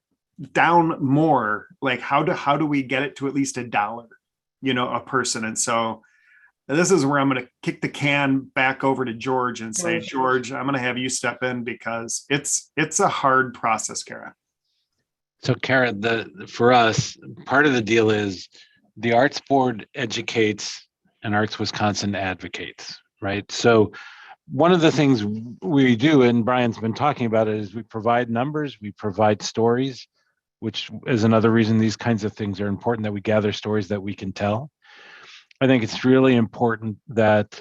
down more. Like how do we get it to at least $1, a person? And so this is where I'm going to kick the can back over to George and say, George, I'm going to have you step in because it's a hard process, Kara. So Kara, for us, part of the deal is the Arts Board educates and Arts Wisconsin advocates, right? So one of the things we do, and Brian's been talking about it, is we provide numbers, we provide stories, which is another reason these kinds of things are important, that we gather stories that we can tell. I think it's really important that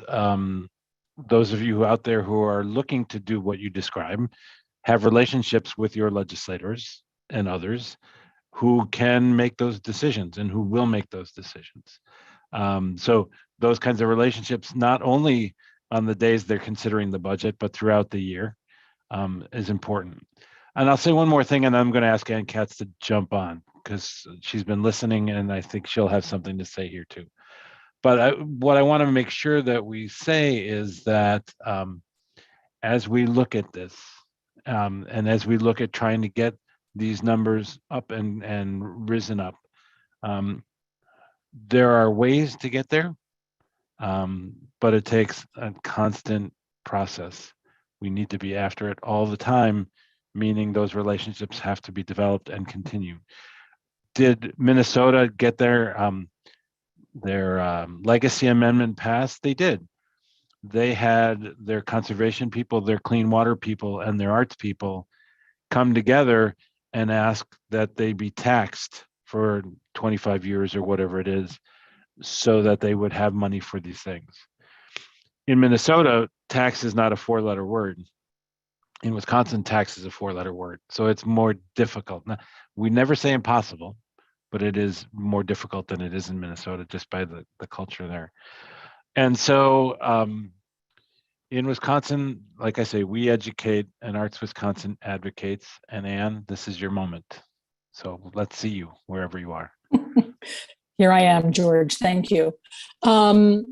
those of you out there who are looking to do what you describe have relationships with your legislators and others who can make those decisions and who will make those decisions. So those kinds of relationships, not only on the days they're considering the budget, but throughout the year is important. And I'll say one more thing, and I'm going to ask Ann Katz to jump on because she's been listening and I think she'll have something to say here too. But what I want to make sure that we say is that as we look at this and as we look at trying to get these numbers up and risen up, there are ways to get there, but it takes a constant process. We need to be after it all the time, meaning those relationships have to be developed and continue. Did Minnesota get their legacy amendment passed? They did. They had their conservation people, their clean water people, and their arts people come together and ask that they be taxed for 25 years or whatever it is, so that they would have money for these things. In Minnesota, tax is not a 4-letter word. In Wisconsin, tax is a 4-letter word. So it's more difficult. Now, we never say impossible, but it is more difficult than it is in Minnesota just by the culture there. And so in Wisconsin, like I say, we educate and Arts Wisconsin advocates. And Anne, this is your moment. So let's see you wherever you are. Here I am, George. Thank you. Thank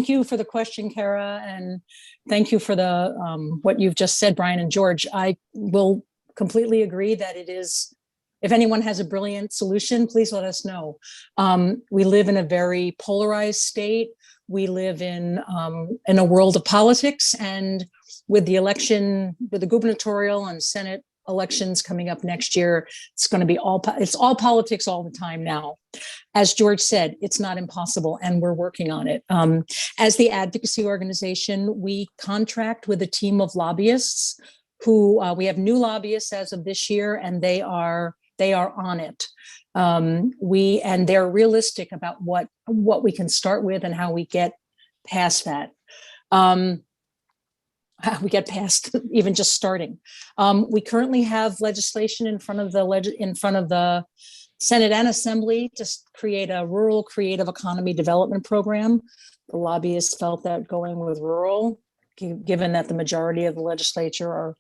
you for the question, Kara, and thank you for the what you've just said, Brian and George. I will completely agree that it is. If anyone has a brilliant solution, please let us know. We live in a very polarized state. We live in a world of politics, and with the election, with the gubernatorial and Senate elections coming up next year, it's going to be all politics all the time now. As George said, it's not impossible, and we're working on it. As the advocacy organization, we contract with a team of lobbyists who we have new lobbyists as of this year, and they are on it. And they're realistic about what we can start with and how we get past that. We get past even just starting. We currently have legislation in front of the Senate and Assembly to create a rural creative economy development program. The lobbyists felt that going with rural, given that the majority of the legislature are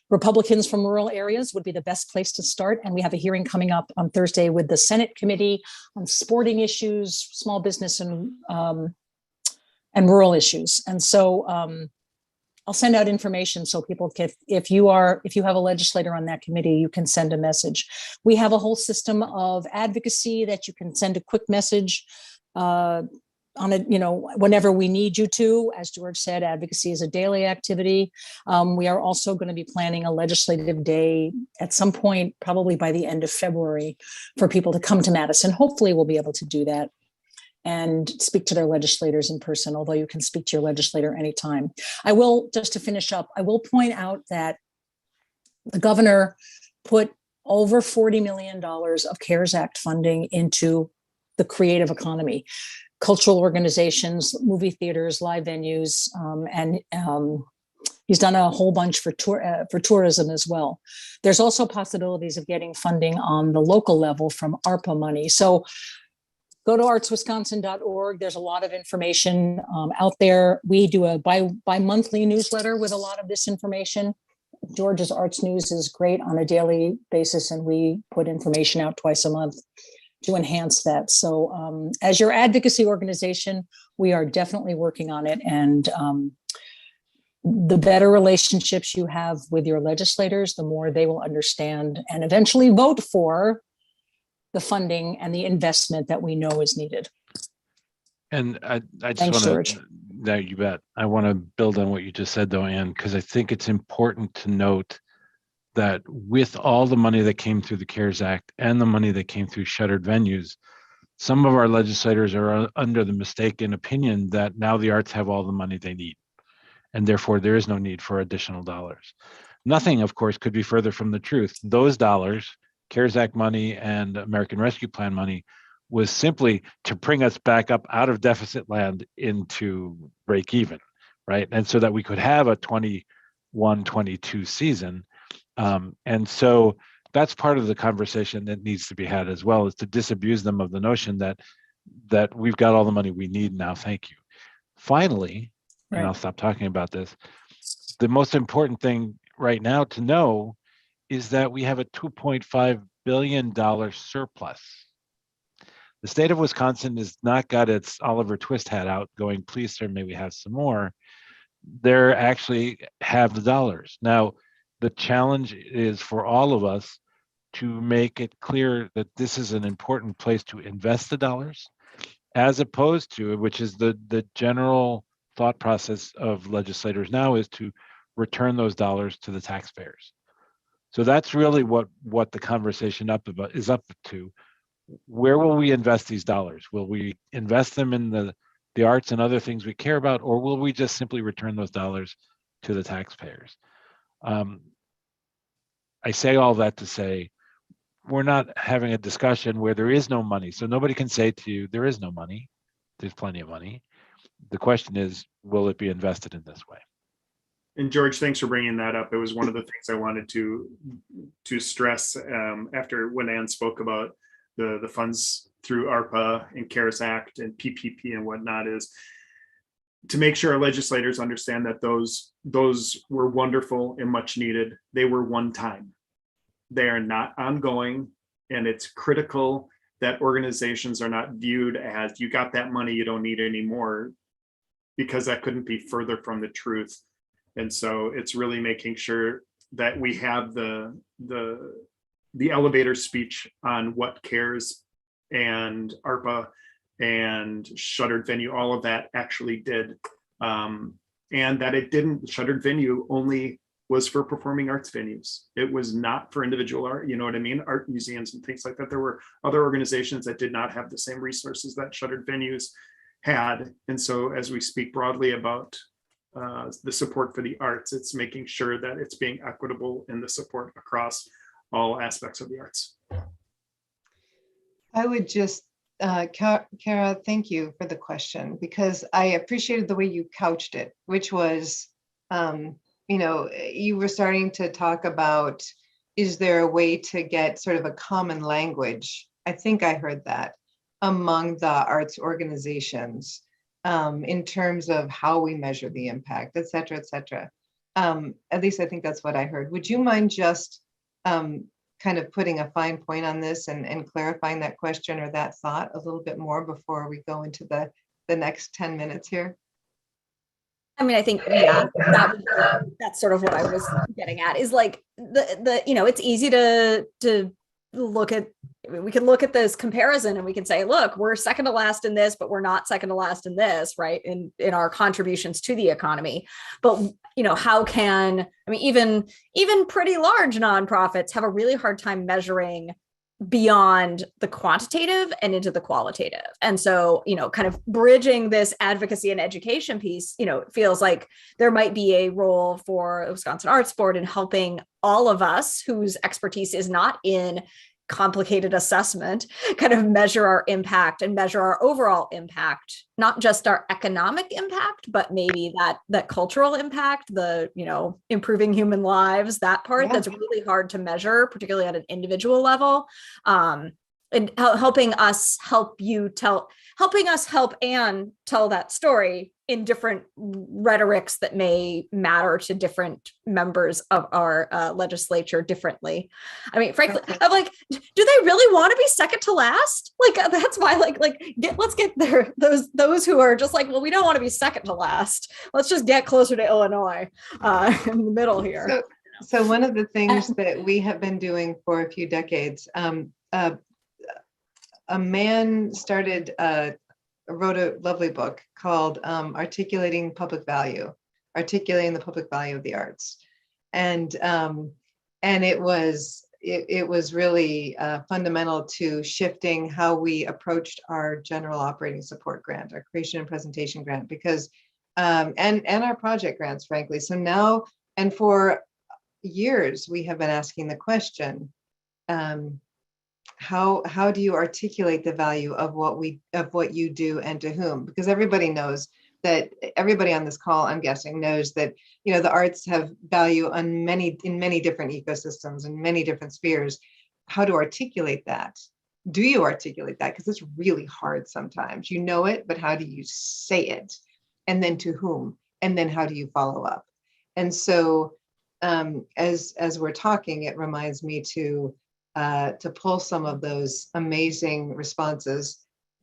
Republicans from rural areas, would be the best place to start. And we have a hearing coming up on Thursday with the Senate Committee on sporting issues, small business, and rural issues. And so I'll send out information so people can, if you have a legislator on that committee, you can send a message. We have a whole system of advocacy that you can send a quick message on it, whenever we need you to. As George said, advocacy is a daily activity. We are also going to be planning a legislative day at some point, probably by the end of February, for people to come to Madison. Hopefully we'll be able to do that and speak to their legislators in person, although you can speak to your legislator anytime. I will, just to finish up, I will point out that the governor put over $40 million of CARES Act funding into the creative economy, cultural organizations, movie theaters, live venues, and he's done a whole bunch for tourism as well. There's also possibilities of getting funding on the local level from ARPA money. So go to artswisconsin.org. There's a lot of information out there. We do a bi-monthly newsletter with a lot of this information. George's Arts News is great on a daily basis, and we put information out twice a month to enhance that. So as your advocacy organization, we are definitely working on it. And the better relationships you have with your legislators, the more they will understand and eventually vote for the funding and the investment that we know is needed. And I just Thanks, want George. to, no, you bet. I want to build on what you just said though, Anne, because I think it's important to note that with all the money that came through the CARES Act and the money that came through shuttered venues, some of our legislators are under the mistaken opinion that now the arts have all the money they need, and therefore there is no need for additional dollars. Nothing, of course, could be further from the truth. Those dollars, CARES Act money and American Rescue Plan money, was simply to bring us back up out of deficit land into break even, right? And so that we could have a 21-22 season. And so that's part of the conversation that needs to be had as well, is to disabuse them of the notion that we've got all the money we need now, thank you. Finally, and I'll stop talking about this, the most important thing right now to know is that we have a $2.5 billion surplus. The state of Wisconsin has not got its Oliver Twist hat out going, please, sir, may we have some more. They actually have the dollars. Now, the challenge is for all of us to make it clear that this is an important place to invest the dollars, as opposed to, which is the general thought process of legislators now, is to return those dollars to the taxpayers. So that's really what the conversation is up to. Where will we invest these dollars? Will we invest them in the arts and other things we care about, or will we just simply return those dollars to the taxpayers? I say all that to say, we're not having a discussion where there is no money. So nobody can say to you, there is no money. There's plenty of money. The question is, will it be invested in this way? And George, thanks for bringing that up. It was one of the things I wanted to stress after when Ann spoke about the funds through ARPA and CARES Act and PPP and whatnot, is to make sure our legislators understand that those were wonderful and much needed. They were one time. They are not ongoing, and it's critical that organizations are not viewed as you got that money, you don't need any more, because that couldn't be further from the truth. And so it's really making sure that we have the elevator speech on what CARES and ARPA and shuttered venue, all of that actually did. And that it didn't, shuttered venue only was for performing arts venues. It was not for individual art, you know what I mean? Art museums and things like that. There were other organizations that did not have the same resources that shuttered venues had. And so as we speak broadly about the support for the arts, it's making sure that it's being equitable in the support across all aspects of the arts. I would just, Kara, thank you for the question, because I appreciated the way you couched it, which was, you know, you were starting to talk about, is there a way to get sort of a common language? I think I heard that among the arts organizations in terms of how we measure the impact, et cetera, et cetera. At least I think that's what I heard. Would you mind just kind of putting a fine point on this and clarifying that question or that thought a little bit more before we go into the next 10 minutes here? I mean, I think, yeah, that's sort of what I was getting at, is like the you know, it's easy to look at, we can look at this comparison and we can say, look, we're second to last in this, but we're not second to last in this, right? In our contributions to the economy. But, you know, how can, I mean, even pretty large nonprofits have a really hard time measuring beyond the quantitative and into the qualitative. And so, you know, kind of bridging this advocacy and education piece, you know, it feels like there might be a role for the Wisconsin Arts Board in helping all of us whose expertise is not in complicated assessment kind of measure our impact and measure our overall impact, not just our economic impact, but maybe that cultural impact, the, you know, improving human lives, that part that's really hard to measure, particularly at an individual level. And helping us help Anne tell that story in different rhetorics that may matter to different members of our legislature differently. I mean, frankly, I'm like, do they really want to be second to last? Like, that's why, let's get there. Those who are just like, well, we don't want to be second to last. Let's just get closer to Illinois in the middle here. So one of the things that we have been doing for a few decades, a man wrote a lovely book called Articulating the Public Value of the Arts. And it was really fundamental to shifting how we approached our general operating support grant, our creation and presentation grant, because and our project grants, frankly. So now, and for years, we have been asking the question, how do you articulate the value of what you do and to whom? Because everybody knows that, everybody on this call, I'm guessing, knows that, you know, the arts have value in many different ecosystems and many different spheres. How to articulate that? Do you articulate that? Because it's really hard sometimes. You know it, but how do you say it? And then to whom? And then how do you follow up? And so as we're talking, it reminds me to pull some of those amazing responses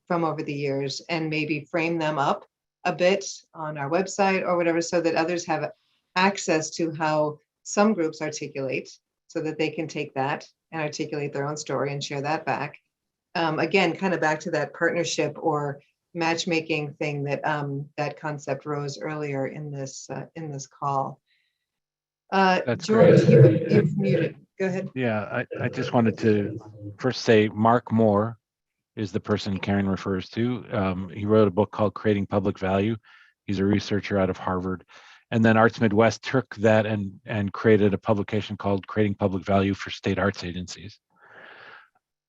from over the years and maybe frame them up a bit on our website or whatever, so that others have access to how some groups articulate, so that they can take that and articulate their own story and share that back. Again, kind of back to that partnership or matchmaking thing that that concept rose earlier in this call. That's George, great. you've muted. Go ahead. Yeah, I just wanted to first say Mark Moore is the person Karen refers to. He wrote a book called Creating Public Value. He's a researcher out of Harvard. And then Arts Midwest took that and created a publication called Creating Public Value for State Arts Agencies.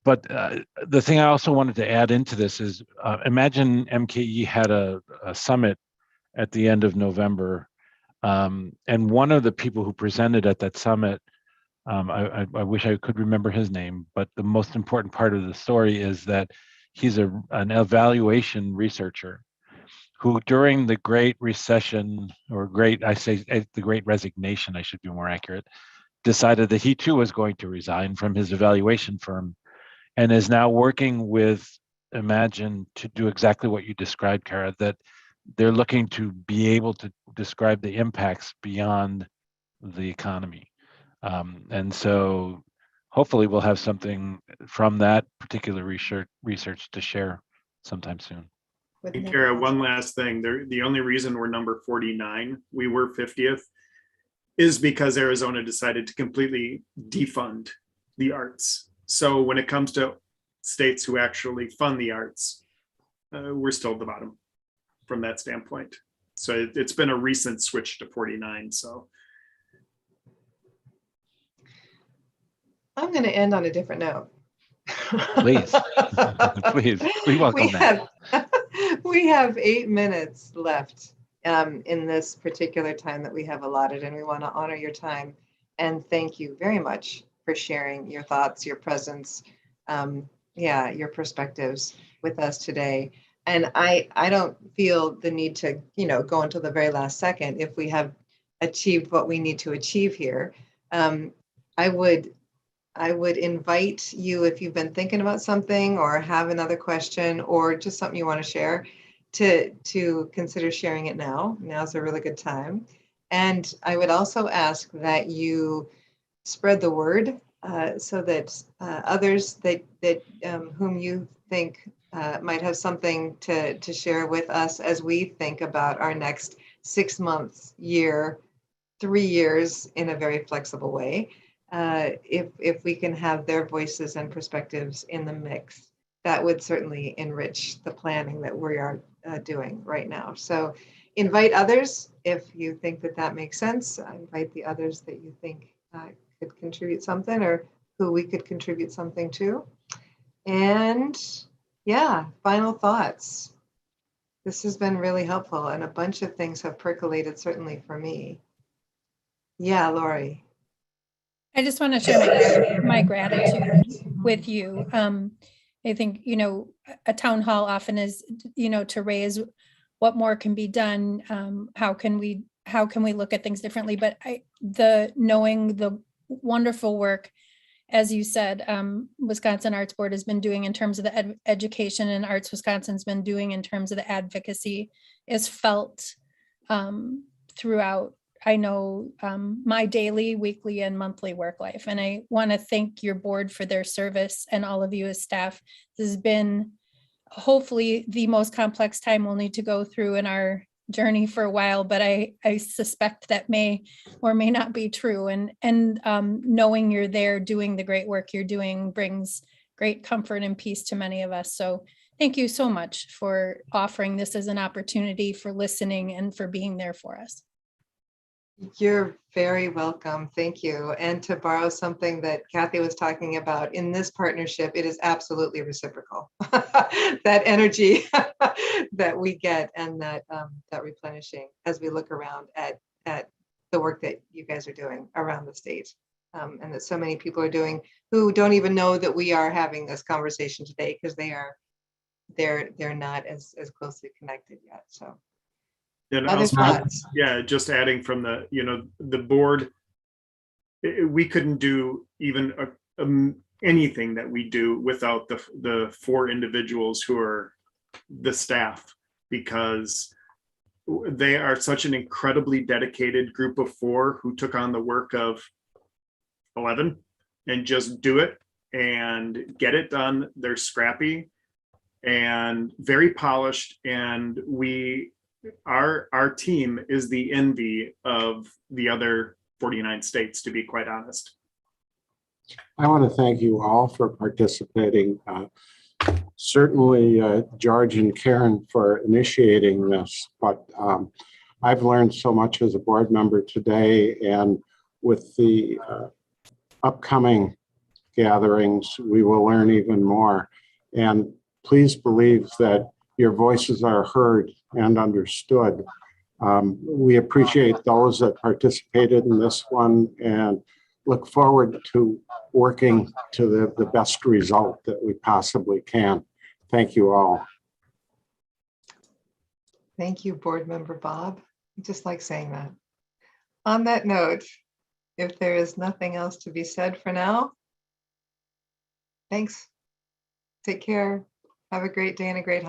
But the thing I also wanted to add into this is, imagine MKE had a summit at the end of November. And one of the people who presented at that summit, I wish I could remember his name, but the most important part of the story is that he's an evaluation researcher. who during the Great Recession, or the Great Resignation, I should be more accurate, decided that he too was going to resign from his evaluation firm, and is now working with Imagine to do exactly what you described, Kara, that they're looking to be able to describe the impacts beyond the economy. And so hopefully we'll have something from that particular research to share sometime soon. And Kara, one last thing. The only reason we're number 49, we were 50th, is because Arizona decided to completely defund the arts. So when it comes to states who actually fund the arts, we're still at the bottom from that standpoint. So it's been a recent switch to 49. So I'm going to end on a different note. Please, please, we welcome that. We have 8 minutes left in this particular time that we have allotted, and we want to honor your time and thank you very much for sharing your thoughts, your presence, your perspectives with us today. And I don't feel the need to, go until the very last second if we have achieved what we need to achieve here. I would invite you, if you've been thinking about something or have another question or just something you want to share, to consider sharing it now. Now's a really good time. And I would also ask that you spread the word so that others that whom you think might have something to share with us as we think about our next 6 months, year, 3 years in a very flexible way. If we can have their voices and perspectives in the mix, that would certainly enrich the planning that we are doing right now. So invite others if you think that makes sense. Invite the others that you think could contribute something or who we could contribute something to. And final thoughts. This has been really helpful and a bunch of things have percolated, certainly for me. Yeah, Lori. I just want to share my gratitude with you. I think, a town hall often is, to raise what more can be done. How can we look at things differently? But knowing the wonderful work, as you said, Wisconsin Arts Board has been doing in terms of the education, and Arts Wisconsin's been doing in terms of the advocacy is felt throughout, I know, my daily, weekly, and monthly work life. And I want to thank your board for their service and all of you as staff. This has been hopefully the most complex time we'll need to go through in our journey for a while, but I suspect that may or may not be true. And knowing you're there doing the great work you're doing brings great comfort and peace to many of us. So thank you so much for offering this as an opportunity, for listening, and for being there for us. You're very welcome. Thank you. And to borrow something that Kathy was talking about, in this partnership, it is absolutely reciprocal. That energy that we get and that replenishing as we look around at the work that you guys are doing around the state, and that so many people are doing who don't even know that we are having this conversation today because they're not as closely connected yet. So. And Other thoughts? Just adding from the board, we couldn't do even anything that we do without the 4 individuals who are the staff, because they are such an incredibly dedicated group of 4 who took on the work of 11 and just do it and get it done. They're scrappy and very polished, and our team is the envy of the other 49 states, to be quite honest. I want to thank you all for participating. Certainly George and Karen for initiating this, but I've learned so much as a board member today, and with the upcoming gatherings, we will learn even more. And please believe that your voices are heard and understood. We appreciate those that participated in this one and look forward to working to the best result that we possibly can. Thank you all. Thank you, Board Member Bob. I just like saying that. On that note, if there is nothing else to be said for now, thanks. Take care. Have a great day and a great